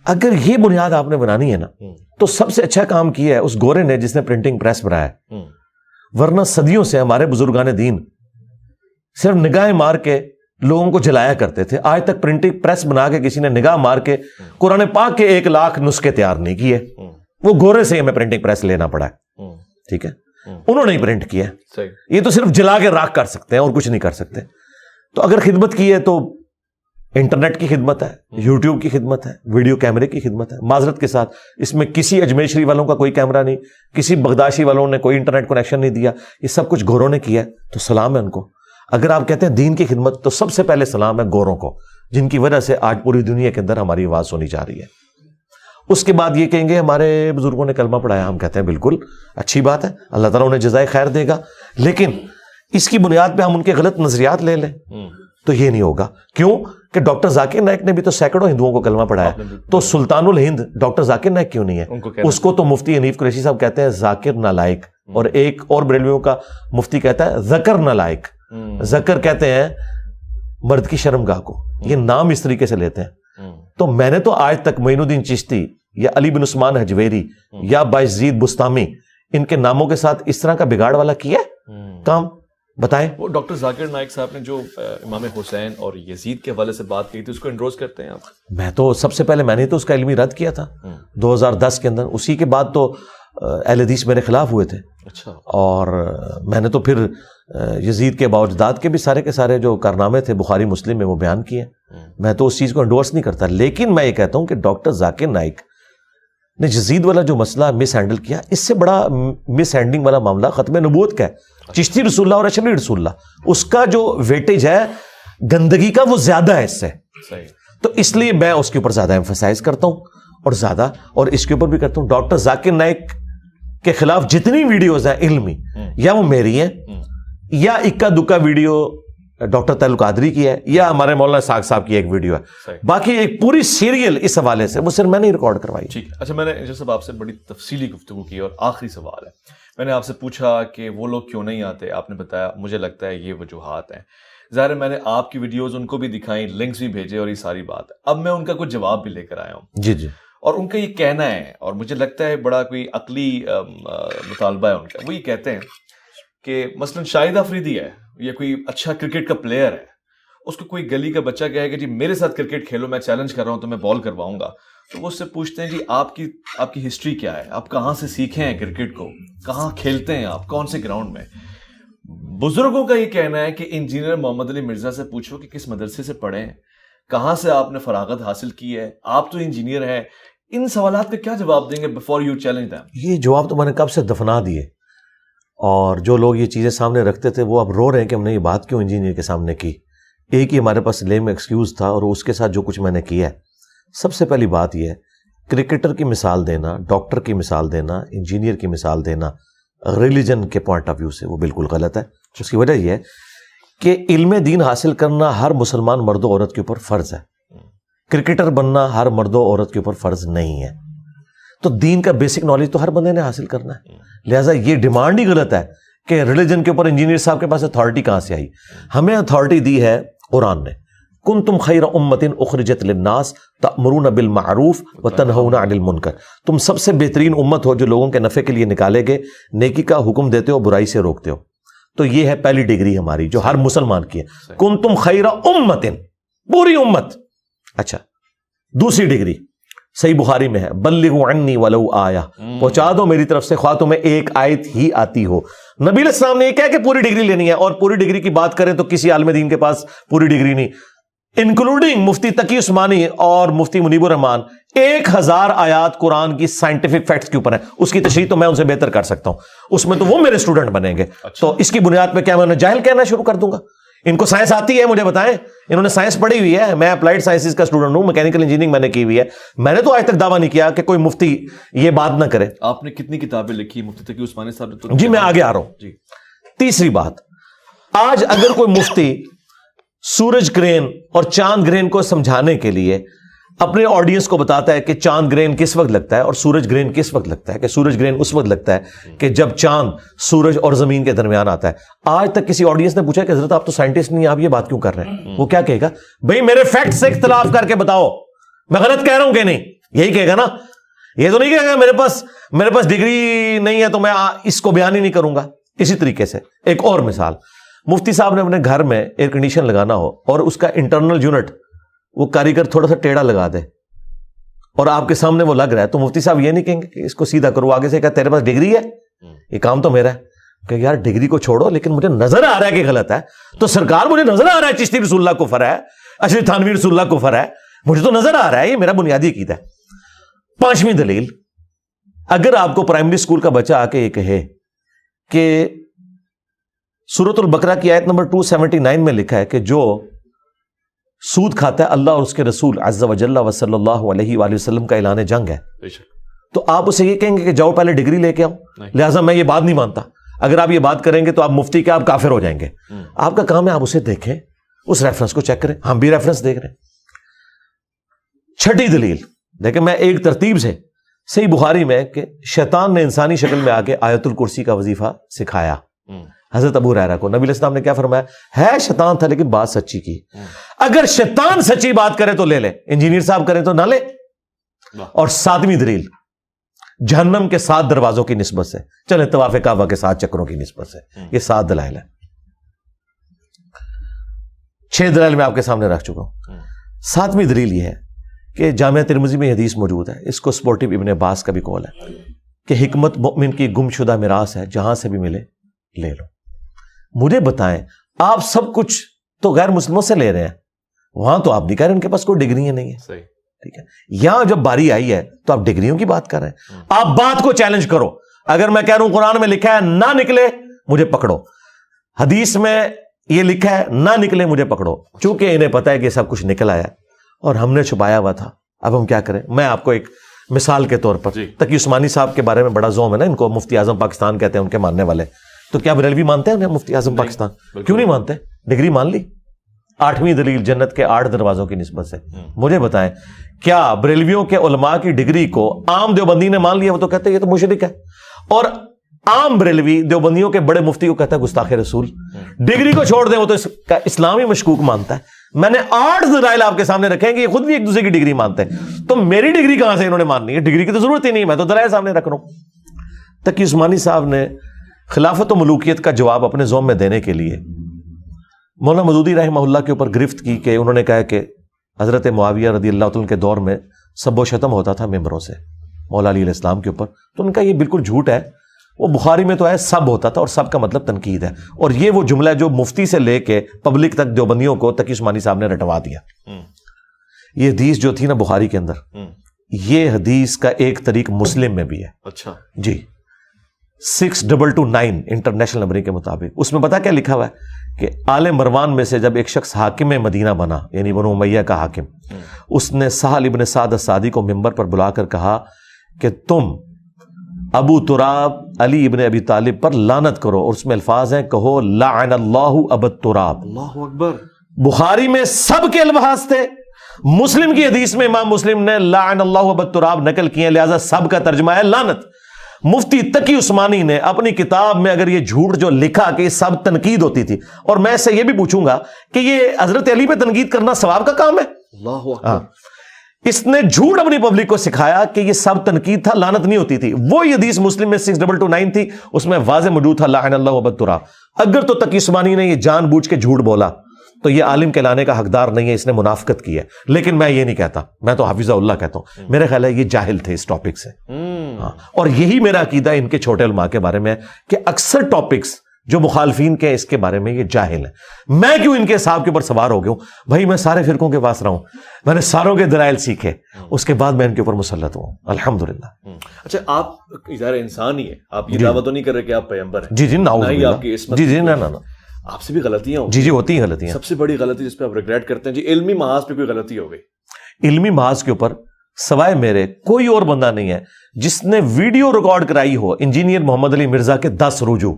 اگر یہ بنیاد آپ نے بنانی ہے نا تو سب سے اچھا کام کیا ہے اس گورے نے جس نے پرنٹنگ پریس بنایا ہے. ورنہ صدیوں سے ہمارے بزرگان دین صرف نگاہیں مار کے لوگوں کو جلایا کرتے تھے. آج تک پرنٹنگ پریس بنا کے کسی نے نگاہ مار کے قرآن پاک کے 1 لاکھ نسخے تیار نہیں کیے. وہ گورے سے ہمیں پرنٹنگ پریس لینا پڑا ہے. ٹھیک ہے, انہوں نے ہی پرنٹ کیا. یہ تو صرف جلا کے راکھ کر سکتے ہیں اور کچھ نہیں کر سکتے. تو اگر خدمت کی ہے تو انٹرنیٹ کی خدمت ہے, یوٹیوب کی خدمت ہے, ویڈیو کیمرے کی خدمت ہے. معذرت کے ساتھ اس میں کسی اجمیر شریف والوں کا کوئی کیمرہ نہیں, کسی بغداشی والوں نے کوئی انٹرنیٹ کنیکشن نہیں دیا. یہ سب کچھ گوروں نے کیا ہے, تو سلام ہے ان کو. اگر آپ کہتے ہیں دین کی خدمت تو سب سے پہلے سلام ہے گوروں کو, جن کی وجہ سے آج پوری دنیا کے اندر ہماری آواز سنی جا رہی ہے. اس کے بعد یہ کہیں گے ہمارے بزرگوں نے کلمہ پڑھایا. ہم کہتے ہیں بالکل اچھی بات ہے, اللہ تعالیٰ انہیں جزائے خیر دے گا, لیکن اس کی بنیاد پہ ہم ان کے غلط نظریات لے لیں تو یہ نہیں ہوگا. کیوں کہ ڈاکٹر ذاکر نائک نے بھی تو سینکڑوں ہندوؤں کو کلمہ پڑھایا, تو سلطان الہند ڈاکٹر ذاکر نائک کیوں نہیں ہے؟ اس کو تو مفتی حنیف قریشی صاحب کہتے ہیں ذاکر نالائق, اور ایک اور بریلویوں کا مفتی کہتا ہے ذکر نالائق. ذکر کہتے ہیں مرد کی شرمگاہ کو, یہ نام اس طریقے سے لیتے ہیں. تو میں نے تو آج تک معین الدین چشتی یا علی بن عثمان حجویری یا بایزید بستامی ان کے ناموں کے ساتھ اس طرح کا بگاڑ والا کیا کام بتائیں. وہ ڈاکٹر ذاکر نائک صاحب نے جو امام حسین اور یزید کے حوالے سے بات کی تھی اس کو انڈورس کرتے ہیں آپ؟ میں تو سب سے پہلے میں نے تو اس کا علمی رد کیا تھا 2010 کے اندر. اسی کے بعد تو اہل حدیث میرے خلاف ہوئے تھے. اچھا. اور میں نے تو پھر یزید کے باوجداد کے بھی سارے کے سارے جو کارنامے تھے بخاری مسلم میں وہ بیان کیے. میں تو اس چیز کو انڈورس نہیں کرتا, لیکن میں یہ کہتا ہوں کہ ڈاکٹر ذاکر نائک نے یزید والا جو مسئلہ مس ہینڈل کیا, اس سے بڑا مس ہینڈلنگ والا معاملہ ختم نبوت کا ہے. چشتی رسول اللہ اور اشرفی رسول اللہ, اس کا جو ویٹیج ہے گندگی کا وہ زیادہ ہے اس سے. تو اس لیے میں اس کے اوپر زیادہ ایمفسائز کرتا ہوں اور زیادہ, اور اس کے اوپر بھی کرتا ہوں ڈاکٹر ذاکر نائک کے خلاف جتنی ویڈیوز ہیں علمی, یا وہ میری ہیں یا اکا دکا ویڈیو ڈاکٹر طیل قادری کی ہے یا ہمارے مولانا اسحاق صاحب کی ایک ویڈیو ہے, باقی ایک پوری سیریل اس حوالے سے وہ صرف میں نے ریکارڈ کروائی. ٹھیک. اچھا, میں نے جیسے آپ سے بڑی تفصیلی گفتگو کی, اور آخری سوال ہے, میں نے آپ سے پوچھا کہ وہ لوگ کیوں نہیں آتے, آپ نے بتایا مجھے لگتا ہے یہ وجوہات ہیں. ظاہر ہے میں نے آپ کی ویڈیوز ان کو بھی دکھائیں, لنکس بھی بھیجے, اور یہ ساری بات. اب میں ان کا کچھ جواب بھی لے کر آیا ہوں. جی جی. اور ان کا یہ کہنا ہے, اور مجھے لگتا ہے بڑا کوئی عقلی مطالبہ ہے ان کا. وہ یہ کہتے ہیں کہ مثلاً شاہد آفریدی ہے یا کوئی اچھا کرکٹ کا پلیئر ہے, اس کو کوئی گلی کا بچہ کہے کہ جی میرے ساتھ کرکٹ کھیلو, میں چیلنج کر رہا ہوں تو میں بال کرواؤں گا, تو وہ اس سے پوچھتے ہیں جی آپ کی ہسٹری کیا ہے, آپ کہاں سے سیکھے ہیں کرکٹ کو, کہاں کھیلتے ہیں آپ, کون سے گراؤنڈ میں. بزرگوں کا یہ کہنا ہے کہ انجینئر محمد علی مرزا سے پوچھو کہ کس مدرسے سے پڑھے ہیں, کہاں سے آپ نے فراغت حاصل کی ہے, آپ تو انجینئر ہیں. ان سوالات کا کیا جواب دیں گے بفور یو چیلنج دیم؟ یہ جواب تو میں نے کب سے دفنا دیے, اور جو لوگ یہ چیزیں سامنے رکھتے تھے وہ اب رو رہے ہیں کہ ہم نے یہ بات کیوں انجینئر کے سامنے کی. ایک ہی ہمارے پاس لیم ایکسکیوز تھا, اور اس کے ساتھ جو کچھ میں نے کیا ہے. سب سے پہلی بات یہ ہے, کرکٹر کی مثال دینا, ڈاکٹر کی مثال دینا, انجینئر کی مثال دینا ریلیجن کے پوائنٹ آف ویو سے وہ بالکل غلط ہے. اس کی وجہ یہ ہے کہ علم دین حاصل کرنا ہر مسلمان مرد و عورت کے اوپر فرض ہے, کرکٹر بننا ہر مرد و عورت کے اوپر فرض نہیں ہے. تو دین کا بیسک نالج تو ہر بندے نے حاصل کرنا ہے. لہٰذا یہ ڈیمانڈ ہی غلط ہے کہ ریلیجن کے اوپر انجینئر صاحب کے پاس اتھارٹی کہاں سے آئی. ہمیں اتھارٹی دی ہے قرآن نے, کنتم خیر امۃ اخرجت للناس تأمرون بالمعروف وتنہون عن المنکر, تم سب سے بہترین امت ہو جو لوگوں کے نفع کے لیے نکالے گئے, نیکی کا حکم دیتے ہو, برائی سے روکتے ہو. تو یہ ہے پہلی ڈگری ہماری جو ہر مسلمان کی ہے, کنتم خیر امۃ, پوری امت. اچھا, دوسری ڈگری صحیح بخاری میں ہے, بلغوا عنی ولو آیہ, پہنچا دو میری طرف سے خواہ تمہیں ایک آیت ہی آتی ہو. نبی علیہ السلام نے یہ کہا کہ پوری ڈگری لینی ہے, اور پوری ڈگری کی بات کریں تو کسی عالم دین کے پاس پوری ڈگری نہیں, انکلوڈنگ مفتی تقی عثمانی اور مفتی منیب الرحمان. 1000 آیات قرآن کی سائنٹیفک فیکٹس کے اوپر ہیں, اس کی تشریح تو میں ان سے بہتر کر سکتا ہوں, اس میں تو وہ میرے اسٹوڈنٹ بنیں گے. تو اس کی بنیاد پہ کیا میں انہیں جاہل کہنا شروع کر دوں گا؟ ان کو سائنس آتی ہے, مجھے بتائیں, انہوں نے سائنس پڑھی ہوئی ہے, میں اپلائیڈ سائنسز کا اسٹوڈنٹ ہوں, میکینیکل انجینئرنگ میں نے کی ہوئی ہے. میں نے تو آج تک دعویٰ نہیں کیا کہ کوئی مفتی یہ بات نہ کرے. آپ نے کتنی کتابیں لکھی مفتی تقی عثمانی صاحب نے؟ جی میں آگے آ رہا ہوں. جی. تیسری بات, آج اگر کوئی مفتی سورج گرہن اور چاند گرہن کو سمجھانے کے لیے اپنے آڈینس کو بتاتا ہے کہ چاند گرہن کس وقت لگتا ہے اور سورج گرہن کس وقت لگتا ہے, کہ سورج گرہن اس وقت لگتا ہے کہ جب چاند سورج اور زمین کے درمیان آتا ہے. آج تک کسی آڈینس نے پوچھا کہ حضرت آپ تو سائنٹسٹ نہیں, آپ یہ بات کیوں کر رہے ہیں؟ وہ کیا کہے گا؟ بھائی میرے فیکٹ سے اختلاف کر کے بتاؤ میں غلط کہہ رہا ہوں کہ نہیں, یہی کہے گا نا. یہ تو نہیں کہے گا میرے پاس ڈگری نہیں ہے تو میں اس کو بیان ہی نہیں کروں گا. اسی طریقے سے ایک اور مثال, مفتی صاحب نے اپنے گھر میں ایئر کنڈیشن لگانا ہو اور اس کا انٹرنل یونٹ وہ کاریگر تھوڑا سا ٹیڑھا لگا دے اور آپ کے سامنے وہ لگ رہا ہے, تو مفتی صاحب یہ نہیں کہیں گے کہ اس کو سیدھا کرو, آگے سے کہا تیرے پاس ڈگری ہے, یہ کام تو میرا ہے. کہ یار ڈگری کو چھوڑو, لیکن مجھے نظر آ رہا ہے کہ غلط ہے, تو سرکار مجھے نظر آ رہا ہے چشتی رسول اللہ کفر ہے, اشرف تھانوی رسول اللہ کفر ہے, مجھے تو نظر آ رہا ہے, یہ میرا بنیادی عقیدہ ہے. پانچویں دلیل, اگر آپ کو پرائمری اسکول کا بچہ آ کے یہ کہے کہ سورۃ البقرہ کی آیت نمبر 279 میں لکھا ہے کہ جو سود کھاتا ہے اللہ اور اس کے رسول عز و جل و صلی اللہ علیہ وآلہ وسلم کا اعلان جنگ ہے, تو آپ اسے یہ کہیں گے کہ جاؤ پہلے ڈگری لے کے آؤ, لہٰذا میں یہ بات نہیں مانتا. اگر آپ یہ بات کریں گے تو آپ مفتی کے آپ کافر ہو جائیں گے. آپ کا کام ہے آپ اسے دیکھیں, اس ریفرنس کو چیک کریں. ہم بھی ریفرنس دیکھ رہے ہیں. چھٹی دلیل دیکھیں, میں ایک ترتیب سے صحیح بخاری میں کہ شیطان نے انسانی شکل میں آ کے آیت الکرسی کا وظیفہ سکھایا حضرت ابو ہریرہ کو. نبی علیہ السلام نے کیا فرمایا؟ ہے شیطان تھا لیکن بات سچی کی. اگر شیطان سچی بات کرے تو لے لے, انجینئر صاحب کریں تو نہ لے. اور ساتویں دلیل جہنم کے 7 دروازوں کی نسبت سے, چلے طواف کعبہ کے 7 چکروں کی نسبت سے, یہ 7 دلائل ہیں. 6 دلائل میں آپ کے سامنے رکھ چکا ہوں. 7ویں دلیل یہ ہے کہ جامعہ ترمذی میں حدیث موجود ہے, اس کو سپورٹو ابن عباس کا بھی قول ہے کہ حکمت مؤمن کی گم شدہ میراث ہے, جہاں سے بھی ملے لے لو. مجھے بتائیں, آپ سب کچھ تو غیر مسلموں سے لے رہے ہیں, وہاں تو آپ نہیں کہہ رہے ان کے پاس کوئی ڈگری نہیں ہے. صحیح, ٹھیک ہے. یہاں جب باری آئی ہے تو آپ ڈگریوں کی بات کر رہے ہیں. آپ بات کو چیلنج کرو. اگر میں کہہ رہا ہوں قرآن میں لکھا ہے نہ نکلے مجھے پکڑو, حدیث میں یہ لکھا ہے نہ نکلے مجھے پکڑو. چونکہ انہیں پتا ہے کہ سب کچھ نکل آیا اور ہم نے چھپایا ہوا تھا, اب ہم کیا کریں. میں آپ کو ایک مثال کے طور پر, تقی عثمانی صاحب کے بارے میں بڑا زوم ہے نا, ان کو مفتی اعظم پاکستان کہتے ہیں ان کے ماننے والے. تو کیا بریلوی مانتے ہیں مفتی اعظم پاکستان؟ کیوں نہیں مانتے؟ ڈگری مان لی. 8ویں دلیل جنت کے 8 دروازوں کی نسبت سے. مجھے بتائیں کیا بریلویوں کے علماء کی ڈگری کو عام دیوبندی نے مان لیا؟ وہ تو کہتے ہیں یہ تو مشرک ہے. اور عام بریلوی دیوبندیوں کے بڑے مفتی کو کہتا ہے گستاخ رسول. ڈگری کو چھوڑ دیں, وہ تو اس کا اسلامی مشکوک مانتا ہے. میں نے 8 دلائل آپ کے سامنے رکھیں گے, یہ خود بھی ایک دوسرے کی ڈگری مانتے ہیں. تو میری ڈگری کہاں سے انہوں نے ماننی ہے؟ ڈگری کی تو ضرورت ہی نہیں, میں تو دلائل سامنے رکھ رہا ہوں. تقی عثمانی صاحب نے خلافت و ملوکیت کا جواب اپنے زوم میں دینے کے لیے مولانا مودودی رحمہ اللہ کے اوپر گرفت کی کہ انہوں نے کہا کہ حضرت معاویہ رضی اللہ عنہ کے دور میں سب و شتم ہوتا تھا ممبروں سے مولا علی علیہ السلام کے اوپر. تو ان کا یہ بالکل جھوٹ ہے. وہ بخاری میں تو ہے سب ہوتا تھا, اور سب کا مطلب تنقید ہے. اور یہ وہ جملہ ہے جو مفتی سے لے کے پبلک تک دیوبندیوں کو تقی عثمانی صاحب نے رٹوا دیا. یہ حدیث جو تھی نا بخاری کے اندر, یہ حدیث کا ایک طریق مسلم میں بھی ہے. اچھا جی, 6229 انٹرنیشنل نمبرنگ کے مطابق. اس میں پتا کیا لکھا ہوا ہے کہ آل مروان میں سے جب ایک شخص حاکم مدینہ بنا, یعنی بنو امیہ کا حاکم, اس نے سہل ابن سعد الساعدی کو ممبر پر بلا کر کہا کہ تم ابو تراب علی ابن ابی طالب پر لعنت کرو, اور اس میں الفاظ ہیں کہو لعن اللہ ابا تراب. اللہ اکبر. بخاری میں سب کے الفاظ تھے, مسلم کی حدیث میں امام مسلم نے لعن اللہ ابا تراب نقل کیے, لہذا سب کا ترجمہ ہے لعنت. مفتی تقی عثمانی نے اپنی کتاب میں اگر یہ جھوٹ جو لکھا کہ یہ سب تنقید ہوتی تھی, اور میں سے یہ بھی پوچھوں گا کہ یہ حضرت علی پہ تنقید کرنا ثواب کا کام ہے؟ اللہ اکبر. اس نے جھوٹ اپنی پبلک کو سکھایا کہ یہ سب تنقید تھا, لعنت نہیں ہوتی تھی. وہ حدیث مسلم میں 6229 تھی, اس میں واضح موجود تھا لعن اللہ ابا تراب. اگر تو تقی عثمانی نے یہ جان بوجھ کے جھوٹ بولا تو یہ عالم کہلانے کا حقدار نہیں ہے, اس نے منافقت کی ہے. لیکن میں یہ نہیں کہتا, میں تو حافظ اللہ کہتا ہوں. میرا خیال ہے یہ جاہل تھے اس ٹاپک سے. اور یہی میرا عقیدہ ان کے چھوٹے علماء کے بارے میں ہے کہ اکثر ٹاپکس جو مخالفین کے اس کے بارے میں یہ جاہل ہیں. میں کیوں ان کے حساب کے اوپر سوار ہو گیا ہوں؟ بھائی میں سارے فرقوں کے پاس رہا ہوں, میں نے ساروں کے دلائل سیکھے, اس کے بعد میں ان کے اوپر مسلط ہوں الحمدللہ. اچھا, آپ ظاہر انسان ہی ہے, آپ یہ دعویٰ تو نہیں کر رہے کہ آپ پیغمبر ہیں. جی جی, نعوذ باللہ. آپ کی عصمت. جی جی, نہ آپ سے بھی غلطیاں ہوں. جی جی, ہوتی ہیں غلطیاں. سب سے بڑی غلطی جس پہ آپ ریگریٹ کرتے ہیں جی, علمی محاذ پہ کوئی غلطی ہو گئی؟ علمی محاذ کے اوپر سوائے میرے کوئی اور بندہ نہیں ہے جس نے ویڈیو ریکارڈ کرائی ہو انجینئر محمد علی مرزا کے 10 رجوع.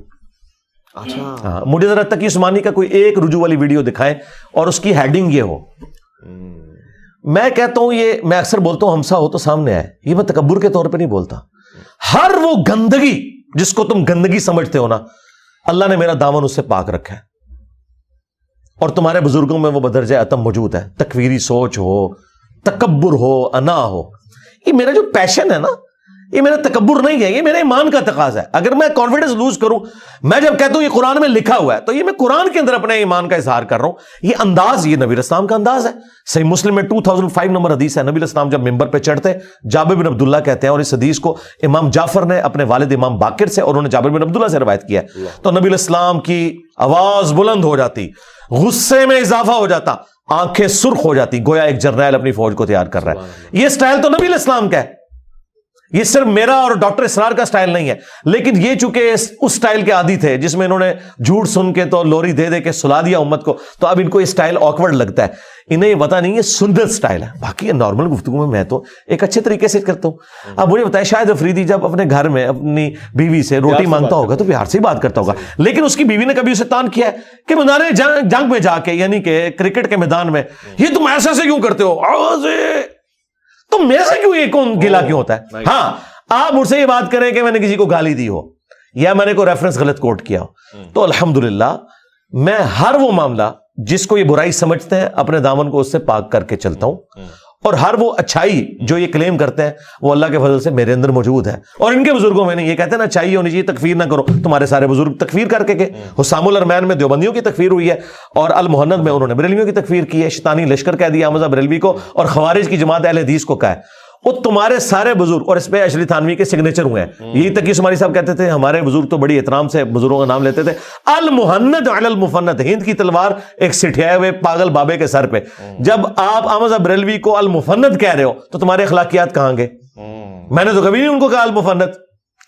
اچھا, مجھے ذرا تقی عثمانی کا کوئی ایک رجوع والی ویڈیو دکھائیں اور اس کی ہیڈنگ یہ ہو میں کہتا ہوں یہ میں اکثر بولتا ہوں ہمسا ہو تو سامنے آئے, یہ میں تکبر کے طور پہ نہیں بولتا. ہر وہ گندگی جس کو تم گندگی سمجھتے ہو نا, اللہ نے میرا دامن اس سے پاک رکھا ہے, اور تمہارے بزرگوں میں وہ بدرجہ اتم موجود ہے. تکویری سوچ ہو, تکبر ہو, انا ہو, یہ میرا جو پیشن ہے نا, یہ میرا تکبر نہیں ہے, یہ میرے ایمان کا تقاضا ہے. اگر میں کانفیڈنس لوز کروں, میں جب کہتا ہوں یہ قرآن میں لکھا ہوا ہے, تو یہ میں قرآن کے اندر اپنے ایمان کا اظہار کر رہا ہوں. یہ انداز, یہ نبی اسلام کا انداز ہے. صحیح مسلم میں 2005 نمبر حدیث ہے, نبی اسلام جب ممبر پہ چڑھتے, جابر بن عبداللہ کہتے ہیں, اور اس حدیث کو امام جعفر نے اپنے والد امام باقر سے, اور انہوں نے جابر بن عبداللہ سے روایت کیا ہے, تو نبی اسلام کی آواز بلند ہو جاتی, غصے میں اضافہ ہو جاتا, آنکھیں سرخ ہو جاتی, گویا ایک جرنیل اپنی فوج کو تیار کر رہا ہے. یہ سٹائل تو نبی اسلام کا ہے, یہ صرف میرا اور ڈاکٹر اسرار کا سٹائل نہیں ہے. لیکن یہ چونکہ اس سٹائل کے عادی تھے جس میں انہوں نے جھوٹ سن کے تو لوری دے دے کے سلا دیا امت کو, تو اب ان کو یہ سٹائل آکورڈ لگتا ہے. انہیں یہ پتا نہیں, یہ سندر سٹائل ہے. باقی نارمل گفتگو میں تو ایک اچھے طریقے سے کرتا ہوں. اب مجھے بتائیں, شاید افریدی جب اپنے گھر میں اپنی بیوی سے روٹی مانگتا ہوگا تو پیار سے ہی بات کرتا ہوگا, لیکن اس کی بیوی نے کبھی اسے تان کیا ہے کہ میدان جنگ میں جا کے, یعنی کہ کرکٹ کے میدان میں, یہ تم ایسا سے کیوں کرتے ہو, تو میرے سے کیوں, یہ کون گلا کیوں ہوتا ہے؟ ہاں, آپ مجھ سے یہ بات کریں کہ میں نے کسی کو گالی دی ہو یا میں نے کوئی ریفرنس غلط کوٹ کیا ہو, تو الحمدللہ میں ہر وہ معاملہ جس کو یہ برائی سمجھتے ہیں اپنے دامن کو اس سے پاک کر کے چلتا ہوں, اور ہر وہ اچھائی جو یہ کلیم کرتے ہیں وہ اللہ کے فضل سے میرے اندر موجود ہے. اور ان کے بزرگوں میں نہیں, یہ کہتے ہیں نا اچھائی ہونی چاہیے, تکفیر نہ کرو. تمہارے سارے بزرگ تکفیر کر کے گئے. حسام الارمین میں دیوبندیوں کی تکفیر ہوئی ہے, اور المہند میں انہوں نے بریلویوں کی تکفیر کی ہے. شیطانی لشکر کہہ دیا حمزہ بریلوی کو, اور خوارج کی جماعت اہل حدیث کو کہا ہے. وہ تمہارے سارے بزرگ, اور اس پہ اشری تھانوی کے سگنیچر ہوئے ہیں. یہی تقی عثمانی صاحب کہتے تھے ہمارے بزرگ تو بڑی احترام سے بزرگوں کا نام لیتے تھے, المہند علی المفند, ہند کی تلوار ایک سٹھیائے ہوئے پاگل بابے کے سر پہ. جب آپ احمد بریلوی کو المفند کہہ رہے ہو تو تمہارے اخلاقیات کہاں گے؟ میں نے تو کبھی نہیں ان کو کہا المفند.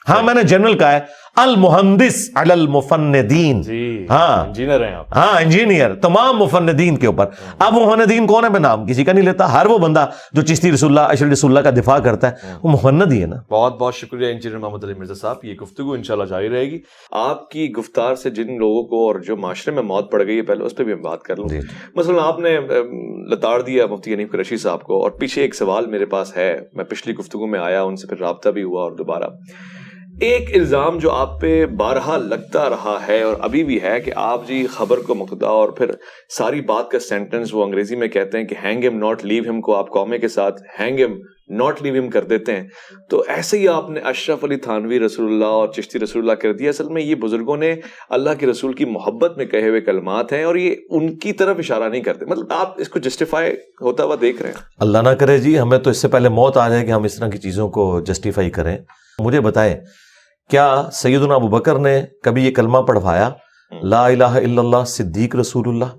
ہاں, میں نے جنرل کہا ہے المہندس علی المفندین. ہاں انجینئر ہیں آپ. ہاں انجینئر, تمام مفندین کے اوپر. اب مفندین کون ہے, میں نام کسی کا نہیں لیتا. ہر وہ بندہ جو چشتی رسول اللہ, اشرف رسول اللہ کا دفاع کرتا ہے وہ مفند ہی ہے نا. بہت بہت شکریہ انجینئر محمد علی مرزا صاحب. یہ گفتگو انشاءاللہ جاری رہے گی. آپ کی گفتار سے جن لوگوں کو اور جو معاشرے میں موت پڑ گئی ہے, پہلے اس پہ بھی ہم بات کر لوں. مثلا آپ نے لتاڑ دیا مفتی حنیف قریشی صاحب کو, اور پیچھے ایک سوال میرے پاس ہے, میں پچھلی گفتگو میں آیا, ان سے پھر رابطہ بھی ہوا, اور دوبارہ ایک الزام جو آپ پہ بارہا لگتا رہا ہے اور ابھی بھی ہے کہ آپ جی خبر کو مقتدا, اور پھر ساری بات کا سینٹنس وہ انگریزی میں کہتے ہیں کہ ہینگ ہم ناٹ لیو ہم کو آپ قومے کے ساتھ ہینگ ہم ناٹ لیو ہم کر دیتے ہیں. تو ایسے ہی آپ نے اشرف علی تھانوی رسول اللہ اور چشتی رسول اللہ کر دیا. اصل میں یہ بزرگوں نے اللہ کے رسول کی محبت میں کہے ہوئے کلمات ہیں, اور یہ ان کی طرف اشارہ نہیں کرتے. مطلب آپ اس کو جسٹیفائی ہوتا ہوا دیکھ رہے ہیں؟ اللہ نہ کرے جی, ہمیں تو اس سے پہلے موت آ جائے کہ ہم اس طرح کی چیزوں کو جسٹیفائی کریں. مجھے بتائیں, کیا سیدنا ابو بکر نے کبھی یہ کلمہ پڑھوایا لا الہ الا اللہ صدیق رسول اللہ؟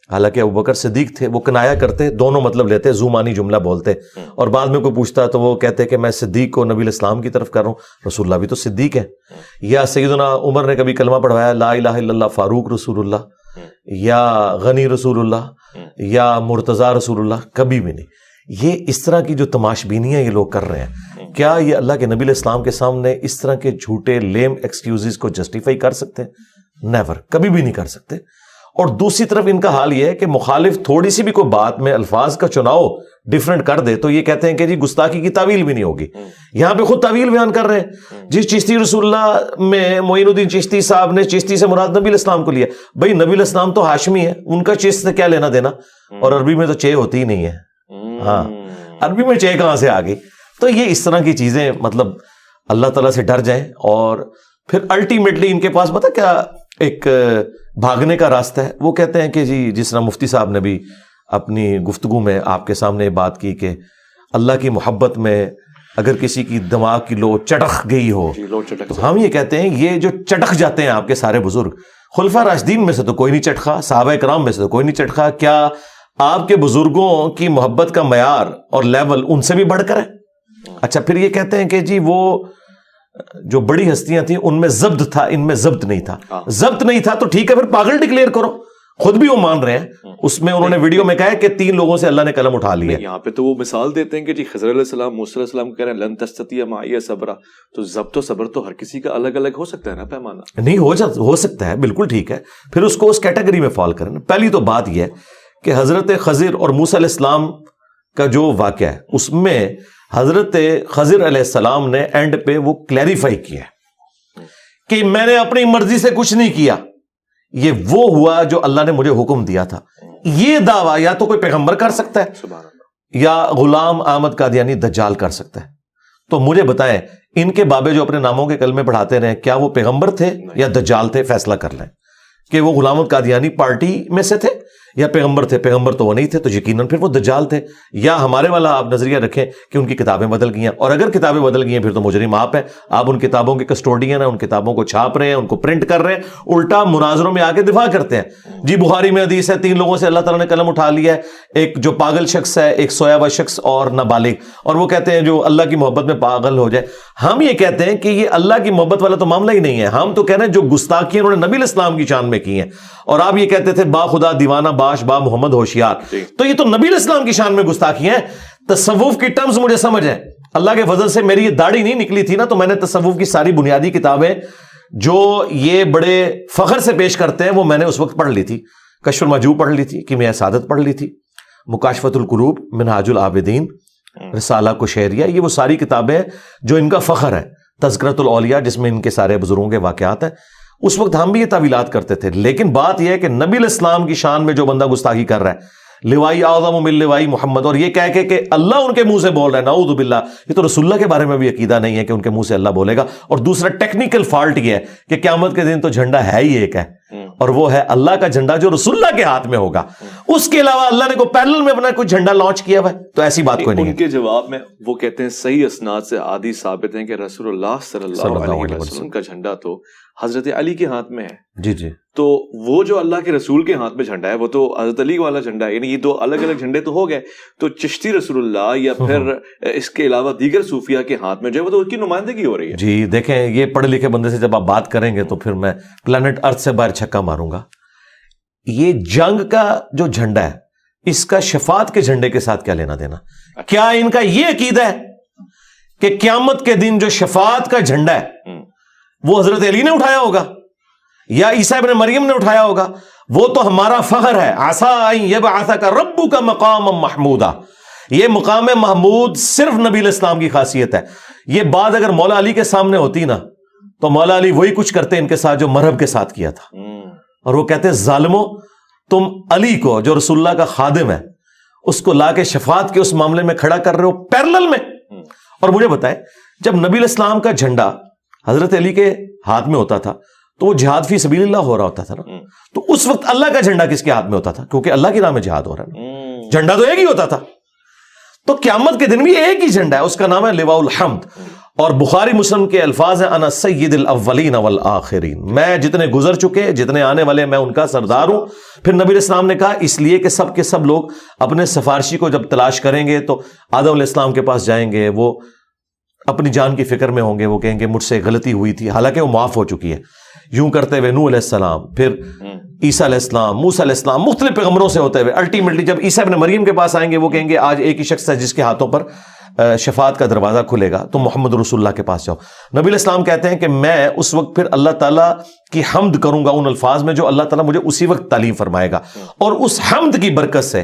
حالانکہ ابو بکر صدیق تھے, وہ کنایا کرتے, دونوں مطلب لیتے, زومانی جملہ بولتے, اور بعد میں کوئی پوچھتا تو وہ کہتے کہ میں صدیق کو نبی الاسلام کی طرف کر رہا ہوں, رسول اللہ بھی تو صدیق ہے. یا سیدنا عمر نے کبھی کلمہ پڑھوایا لا الہ الا اللہ فاروق رسول اللہ, یا غنی رسول اللہ, یا مرتضی رسول اللہ؟ کبھی بھی نہیں. یہ اس طرح کی جو تماش بینیاں یہ لوگ کر رہے ہیں, کیا یہ اللہ کے نبی الاسلام کے سامنے اس طرح کے جھوٹے لیم ایکسکیوزز کو جسٹیفائی کر سکتے ہیں؟ نیور, کبھی بھی نہیں کر سکتے. اور دوسری طرف ان کا حال یہ ہے کہ مخالف تھوڑی سی بھی کوئی بات میں الفاظ کا چناؤ ڈیفرنٹ کر دے تو یہ کہتے ہیں کہ جی گستاخی کی تعویل بھی نہیں ہوگی. یہاں پہ خود تعویل بیان کر رہے ہیں. جس چشتی رسول اللہ میں معین الدین چشتی صاحب نے چشتی سے مراد نبی الاسلام کو لیا. بھائی نبی الاسلام تو ہاشمی ہے, ان کا چشت سے کیا لینا دینا؟ اور عربی میں تو چے ہوتی ہی نہیں ہے. ہاں, عربی میں چے کہاں سے آ گئی؟ تو یہ اس طرح کی چیزیں, مطلب اللہ تعالیٰ سے ڈر جائیں. اور پھر الٹیمیٹلی ان کے پاس پتہ کیا ایک بھاگنے کا راستہ ہے. وہ کہتے ہیں کہ جی جس طرح مفتی صاحب نے بھی اپنی گفتگو میں آپ کے سامنے بات کی کہ اللہ کی محبت میں اگر کسی کی دماغ کی لو چٹک گئی ہو, تو ہم یہ کہتے ہیں یہ جو چٹک جاتے ہیں آپ کے سارے بزرگ, خلفاء راشدین میں سے تو کوئی نہیں چٹکا, صحابہ کرام میں سے تو کوئی نہیں چٹکا. کیا آپ کے بزرگوں کی محبت کا معیار اور لیول ان سے بھی بڑھ کر ہے؟ اچھا, پھر یہ کہتے ہیں کہ جی وہ جو بڑی ہستیاں تھیں ان میں ضبط تھا, ان میں ضبط نہیں تھا. ضبط نہیں تھا تو ٹھیک ہے, پھر پاگل ڈکلیئر کرو. خود بھی وہ مان رہے ہیں. اس میں انہوں نے ویڈیو میں کہا ہے کہ 3 لوگوں سے اللہ نے قلم اٹھا لیا. یہاں پہ تو وہ مثال دیتے ہیں کہ جی خضر علیہ السلام موسیٰ علیہ السلام کہہ رہے ہیں لن تستطیع معی صبرا. تو ضبط و صبر تو ہر کسی کا الگ الگ ہو سکتا ہے نا, پیمانہ نہیں ہو سکتا ہے, بالکل ٹھیک ہے. پھر اس کو اس کیٹیگری میں فال کریں. پہلی تو بات یہ ہے کہ حضرت خضر اور موسیٰ علیہ السلام کا جو واقعہ ہے اس میں حضرت خضر علیہ السلام نے اینڈ پہ وہ کلیریفائی کیا کہ میں نے اپنی مرضی سے کچھ نہیں کیا، یہ وہ ہوا جو اللہ نے مجھے حکم دیا تھا. یہ دعویٰ یا تو کوئی پیغمبر کر سکتا ہے یا غلام احمد قادیانی دجال کر سکتا ہے. تو مجھے بتائیں ان کے بابے جو اپنے ناموں کے کلمے پڑھاتے رہے، کیا وہ پیغمبر تھے یا دجال تھے؟ فیصلہ کر لیں کہ وہ غلام احمد قادیانی پارٹی میں سے تھے یا پیغمبر تھے. پیغمبر تو وہ نہیں تھے، تو یقیناً پھر وہ دجال تھے. یا ہمارے والا آپ نظریہ رکھیں کہ ان کی کتابیں بدل گئی ہیں، اور اگر کتابیں بدل گئی ہیں پھر تو مجرم آپ ہیں. آپ ان کتابوں کے کسٹوڈین ہیں، ان کتابوں کو چھاپ رہے ہیں، ان کو پرنٹ کر رہے ہیں، الٹا مناظروں میں آ کے دفاع کرتے ہیں. جی بخاری میں حدیث ہے 3 لوگوں سے اللہ تعالیٰ نے قلم اٹھا لیا ہے، ایک جو پاگل شخص ہے، ایک سویا ہوا شخص اور نابالغ. اور وہ کہتے ہیں جو اللہ کی محبت میں پاگل ہو جائے. ہم یہ کہتے ہیں کہ یہ اللہ کی محبت والا تو معاملہ ہی نہیں ہے. ہم تو کہہ رہے ہیں جو گستاخیاں انہوں نے نبی الاسلام کی شان میں کی ہیں، اور آپ یہ کہتے تھے با خدا دیوانہ باش با محمد ہوشیار، تو یہ تو نبی الاسلام کی شان میں گستاخیاں ہیں. تصوف کی ٹرمز مجھے سمجھ ہے، اللہ کے فضل سے میری یہ داڑھی نہیں نکلی تھی نا، تو میں نے تصوف کی ساری بنیادی کتابیں جو یہ بڑے فخر سے پیش کرتے ہیں وہ میں نے اس وقت پڑھ لی تھی. کشف المحجوب پڑھ لی تھی، کیمیاء سعادت پڑھ لی تھی، مکاشفۃ القروب، منہاج العابدین، رسالہ قشیریہ، یہ وہ ساری کتابیں ہیں جو ان کا فخر ہے. تذکرۃ الاولیاء جس میں ان کے سارے بزرگوں کے واقعات ہیں. اس وقت ہم بھی یہ تعویلات کرتے تھے، لیکن بات یہ ہے کہ نبی الاسلام کی شان میں جو بندہ گستاخی کر رہا ہے، لوائی اعظم من لوائی محمد، اور یہ کہہ کے کہ اللہ ان کے منہ سے بول رہا ہے، نعوذ باللہ، یہ تو رسول اللہ کے بارے میں بھی عقیدہ نہیں ہے کہ ان کے منہ سے اللہ بولے گا. اور دوسرا ٹیکنیکل فالٹ یہ ہے کہ قیامت کے دن تو جھنڈا ہے ہی ایک ہے، اور وہ ہے اللہ کا جھنڈا جو رسول اللہ کے ہاتھ میں ہوگا. اس کے علاوہ اللہ نے کوئی پیرلل میں اپنا کوئی جھنڈا لانچ کیا ہوا ہے؟ تو ایسی بات کوئی نہیں ہے. ان کے جواب میں وہ کہتے ہیں صحیح اسناد سے حدیث ثابت ہیں کہ رسول اللہ صلی اللہ علیہ وسلم کا جھنڈا تو حضرت علی کے ہاتھ میں ہے. جی جی. تو وہ جو اللہ کے رسول کے ہاتھ میں جھنڈا ہے وہ تو حضرت علی والا جھنڈا ہے، یعنی یہ 2 الگ الگ جھنڈے تو ہو گئے. تو چشتی رسول اللہ یا پھر اس کے علاوہ دیگر صوفیہ کے ہاتھ میں جو ہے وہ تو اس کی نمائندگی ہو رہی ہے. جی دیکھیں، یہ پڑھے لکھے بندے سے جب آپ بات کریں گے تو پھر میں پلانٹ ارتھ سے باہر چھکا ماروں گا. یہ جنگ کا جو جھنڈا ہے اس کا شفاعت کے جھنڈے کے ساتھ کیا لینا دینا؟ کیا ان کا یہ عقیدہ ہے کہ قیامت کے دن جو شفاعت کا جھنڈا ہے وہ حضرت علی نے اٹھایا ہوگا یا عیسیٰ ابن مریم نے اٹھایا ہوگا؟ وہ تو ہمارا فخر ہے. عسیٰ ان یبعثک ربک مقاما محمودا، یہ مقام محمود صرف نبی الاسلام کی خاصیت ہے. یہ بات اگر مولا علی کے سامنے ہوتی نا تو مولا علی وہی کچھ کرتے ان کے ساتھ جو مرہب کے ساتھ کیا تھا. اور وہ کہتے ہیں ظالمو، تم علی کو جو رسول اللہ کا خادم ہے اس کو لا کے شفاعت کے اس معاملے میں کھڑا کر رہے ہو پیرلل میں. اور مجھے بتائیں جب نبی الاسلام کا جھنڈا حضرت علی کے ہاتھ میں ہوتا تھا تو وہ جہاد فی سبیل اللہ ہو رہا ہوتا تھا نا، تو اس وقت اللہ کا جھنڈا کس کے ہاتھ میں ہوتا تھا؟ کیونکہ اللہ کی راہ میں جہاد ہو رہا ہے، جھنڈا تو ایک ہی ہوتا تھا. تو قیامت کے دن بھی ایک ہی جھنڈا ہے، اس کا نام ہے لواء الحمد. اور بخاری مسلم کے الفاظ ہیں انا سید الاولین والآخرین، میں جتنے گزر چکے جتنے آنے والے میں ان کا سردار ہوں. پھر نبی علیہ السلام نے کہا اس لیے کہ سب کے سب لوگ اپنے سفارشی کو جب تلاش کریں گے تو آدم علیہ السلام کے پاس جائیں گے، وہ اپنی جان کی فکر میں ہوں گے، وہ کہیں گے مجھ سے غلطی ہوئی تھی، حالانکہ وہ معاف ہو چکی ہے. یوں کرتے ہوئے نوح علیہ السلام، پھر عیسیٰ علیہ السلام، موسیٰ علیہ السلام، مختلف پیغمبروں سے ہوتے ہوئے الٹیمیٹلی جب عیسیٰ ابن مریم کے پاس آئیں گے وہ کہیں گے آج ایک ہی شخص ہے جس کے ہاتھوں پر شفاعت کا دروازہ کھلے گا، تو محمد رسول اللہ کے پاس جاؤ. نبی علیہ السلام کہتے ہیں کہ میں اس وقت پھر اللہ تعالیٰ کی حمد کروں گا ان الفاظ میں جو اللہ تعالیٰ مجھے اسی وقت تعلیم فرمائے گا. اور اس حمد کی برکت سے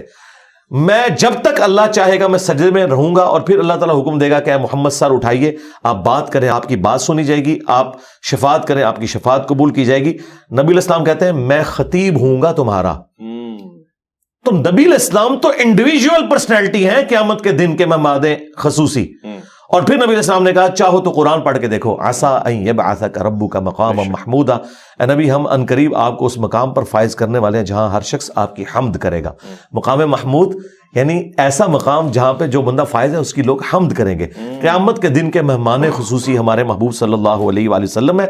میں جب تک اللہ چاہے گا میں سجدے میں رہوں گا، اور پھر اللہ تعالیٰ حکم دے گا کہ اے محمد سر اٹھائیے، آپ بات کریں، آپ کی بات سنی جائے گی، آپ شفاعت کریں، آپ کی شفاعت قبول کی جائے گی. نبی علیہ السلام کہتے ہیں میں خطیب ہوں گا تمہارا. تو نبی علیہ السلام تو انڈیویجول پرسنالٹی ہیں قیامت کے دن کے مہمان خصوصی. اور پھر نبی علیہ السلام نے کہا چاہو تو قرآن پڑھ کے دیکھو، عسیٰ ان یبعثک ربک مقاما محمودا، اے نبی ہم عنقریب آپ کو اس مقام پر فائز کرنے والے ہیں جہاں ہر شخص آپ کی حمد کرے گا. مقام محمود یعنی ایسا مقام جہاں پہ جو بندہ فائز ہے اس کی لوگ حمد کریں گے. قیامت کے دن کے مہمان خصوصی ہمارے محبوب صلی اللہ علیہ وآلہ وسلم ہے.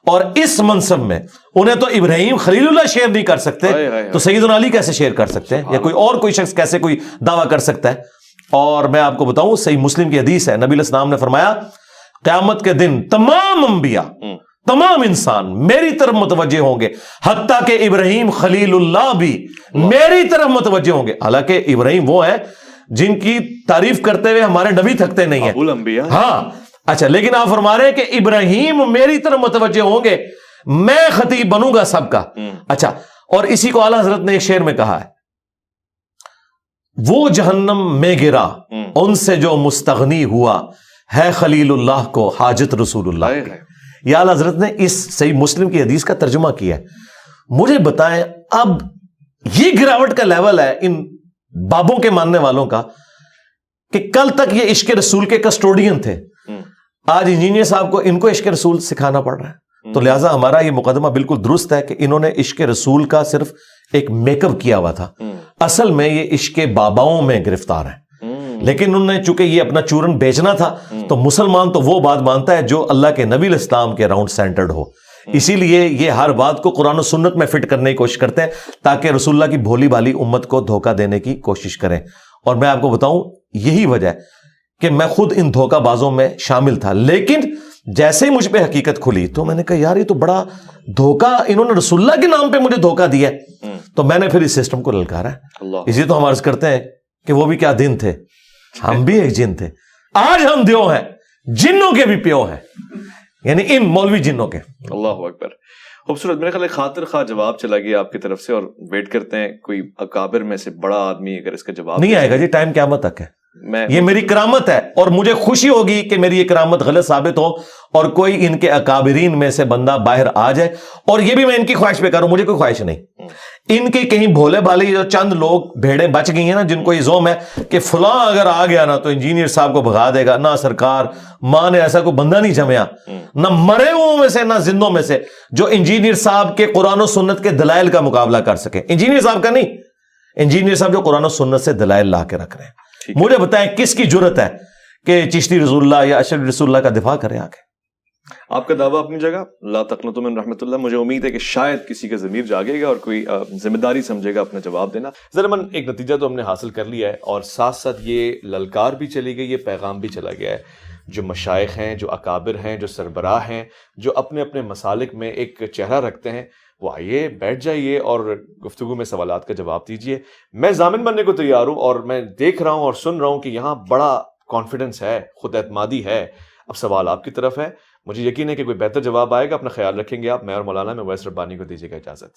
اور اس منصب میں انہیں تو ابراہیم خلیل اللہ شیئر نہیں کر سکتے، تو سیدنا علی کیسے شیئر کر سکتے ہیں، یا کوئی اور کوئی شخص کیسے کوئی دعویٰ کر سکتا ہے؟ اور میں آپ کو بتاؤں صحیح مسلم کی حدیث ہے، نبی علیہ السلام نے فرمایا قیامت کے دن تمام انبیاء، تمام انسان میری طرف متوجہ ہوں گے، حتیٰ کہ ابراہیم خلیل اللہ بھی میری طرف متوجہ ہوں گے. حالانکہ ابراہیم وہ ہیں جن کی تعریف کرتے ہوئے ہمارے نبی تھکتے نہیں ہیں. ہاں اچھا، لیکن آپ فرما رہے ہیں کہ ابراہیم میری طرف متوجہ ہوں گے، میں خطیب بنوں گا سب کا. اچھا، اور اسی کو اعلیٰ حضرت نے ایک شعر میں کہا ہے وہ جہنم میں گرا ان سے جو مستغنی ہوا ہے خلیل اللہ کو حاجت رسول اللہ کی. یا اعلیٰ حضرت نے اس صحیح مسلم کی حدیث کا ترجمہ کیا ہے. مجھے بتائیں اب یہ گراوٹ کا لیول ہے ان بابوں کے ماننے والوں کا کہ کل تک یہ عشق رسول کے کسٹوڈین تھے, آج انجینئر صاحب کو ان کو عشق رسول سکھانا پڑ رہا ہے. تو لہٰذا ہمارا یہ مقدمہ بالکل درست ہے کہ انہوں نے عشق رسول کا صرف ایک میک اپ کیا ہوا تھا, اصل میں یہ عشق باباؤں میں گرفتار ہیں. لیکن انہوں نے چونکہ یہ اپنا چورن بیچنا تھا تو مسلمان تو وہ بات مانتا ہے جو اللہ کے نبی علیہ السلام کے راؤنڈ سینٹرڈ ہو. اسی لیے یہ ہر بات کو قرآن و سنت میں فٹ کرنے کی کوشش کرتے ہیں تاکہ رسول اللہ کی بھولی بھالی امت کو دھوکہ دینے کی کوشش کریں. اور میں آپ کو بتاؤں یہی وجہ ہے کہ میں خود ان دھوکہ بازوں میں شامل تھا, لیکن جیسے ہی مجھ پہ حقیقت کھلی تو میں نے کہا یار یہ تو بڑا دھوکہ, انہوں نے رسول اللہ کے نام پہ مجھے دھوکہ دیا ہے. تو میں نے پھر اس سسٹم کو للکارا ہے. اسی تو ہم عرض کرتے ہیں کہ وہ بھی کیا دن تھے, ہم بھی ایک جن تھے, آج ہم دیو ہیں, جنوں کے بھی پیو ہیں, یعنی ان مولوی جنوں کے. اللہ اکبر. خوبصورت. میرے خیال خاطر خواہ جواب چلا گیا آپ کی طرف سے, اور ویٹ کرتے ہیں کوئی اکابر میں سے بڑا آدمی اگر اس کا جواب نہیں آئے گا جی, ٹائم قیامت تک ہے. یہ میری کرامت ہے اور مجھے خوشی ہوگی کہ میری یہ کرامت غلط ثابت ہو اور کوئی ان کے اکابرین میں سے بندہ باہر آ جائے. اور یہ بھی میں ان کی خواہش پہ کروں, مجھے کوئی خواہش نہیں. ان کے کہیں بھولے بھالے جو چند لوگ بھیڑیں بچ گئی ہیں نا, جن کو یہ زوم ہے کہ فلاں اگر آ گیا نا تو انجینئر صاحب کو بھگا دے گا. نہ سرکار, ماں نے ایسا کوئی بندہ نہیں جمیا, نہ مرے ہوئے میں سے نہ زندوں میں سے, جو انجینئر صاحب کے قرآن و سنت کے دلائل کا مقابلہ کر سکے. انجینئر صاحب کا نہیں, انجینئر صاحب جو قرآن و سنت سے دلائل لا کے رکھ رہے ہیں. مجھے بتائیں کس کی جرت ہے کہ چشتی رسول اللہ یا اشرف رسول اللہ کا دفاع کرے آگے. آپ کا دعویٰ اپنی جگہ, لا تقنطوا من رحمت اللہ. مجھے امید ہے کہ شاید کسی کا ضمیر جاگے گا اور کوئی ذمہ داری سمجھے گا اپنا جواب دینا. ضرور ایک نتیجہ تو ہم نے حاصل کر لیا ہے, اور ساتھ ساتھ یہ للکار بھی چلی گئی, یہ پیغام بھی چلا گیا ہے. جو مشائخ ہیں, جو اکابر ہیں, جو سربراہ ہیں, جو اپنے اپنے مسالک میں ایک چہرہ رکھتے ہیں, وہ آئیے بیٹھ جائیے اور گفتگو میں سوالات کا جواب دیجیے. میں ضامن بننے کو تیار ہوں, اور میں دیکھ رہا ہوں اور سن رہا ہوں کہ یہاں بڑا کانفیڈنس ہے, خود اعتمادی ہے. اب سوال آپ کی طرف ہے, مجھے یقین ہے کہ کوئی بہتر جواب آئے گا. اپنا خیال رکھیں گے آپ. میں اور مولانا میں ویس ربانی کو دیجیے گا اجازت.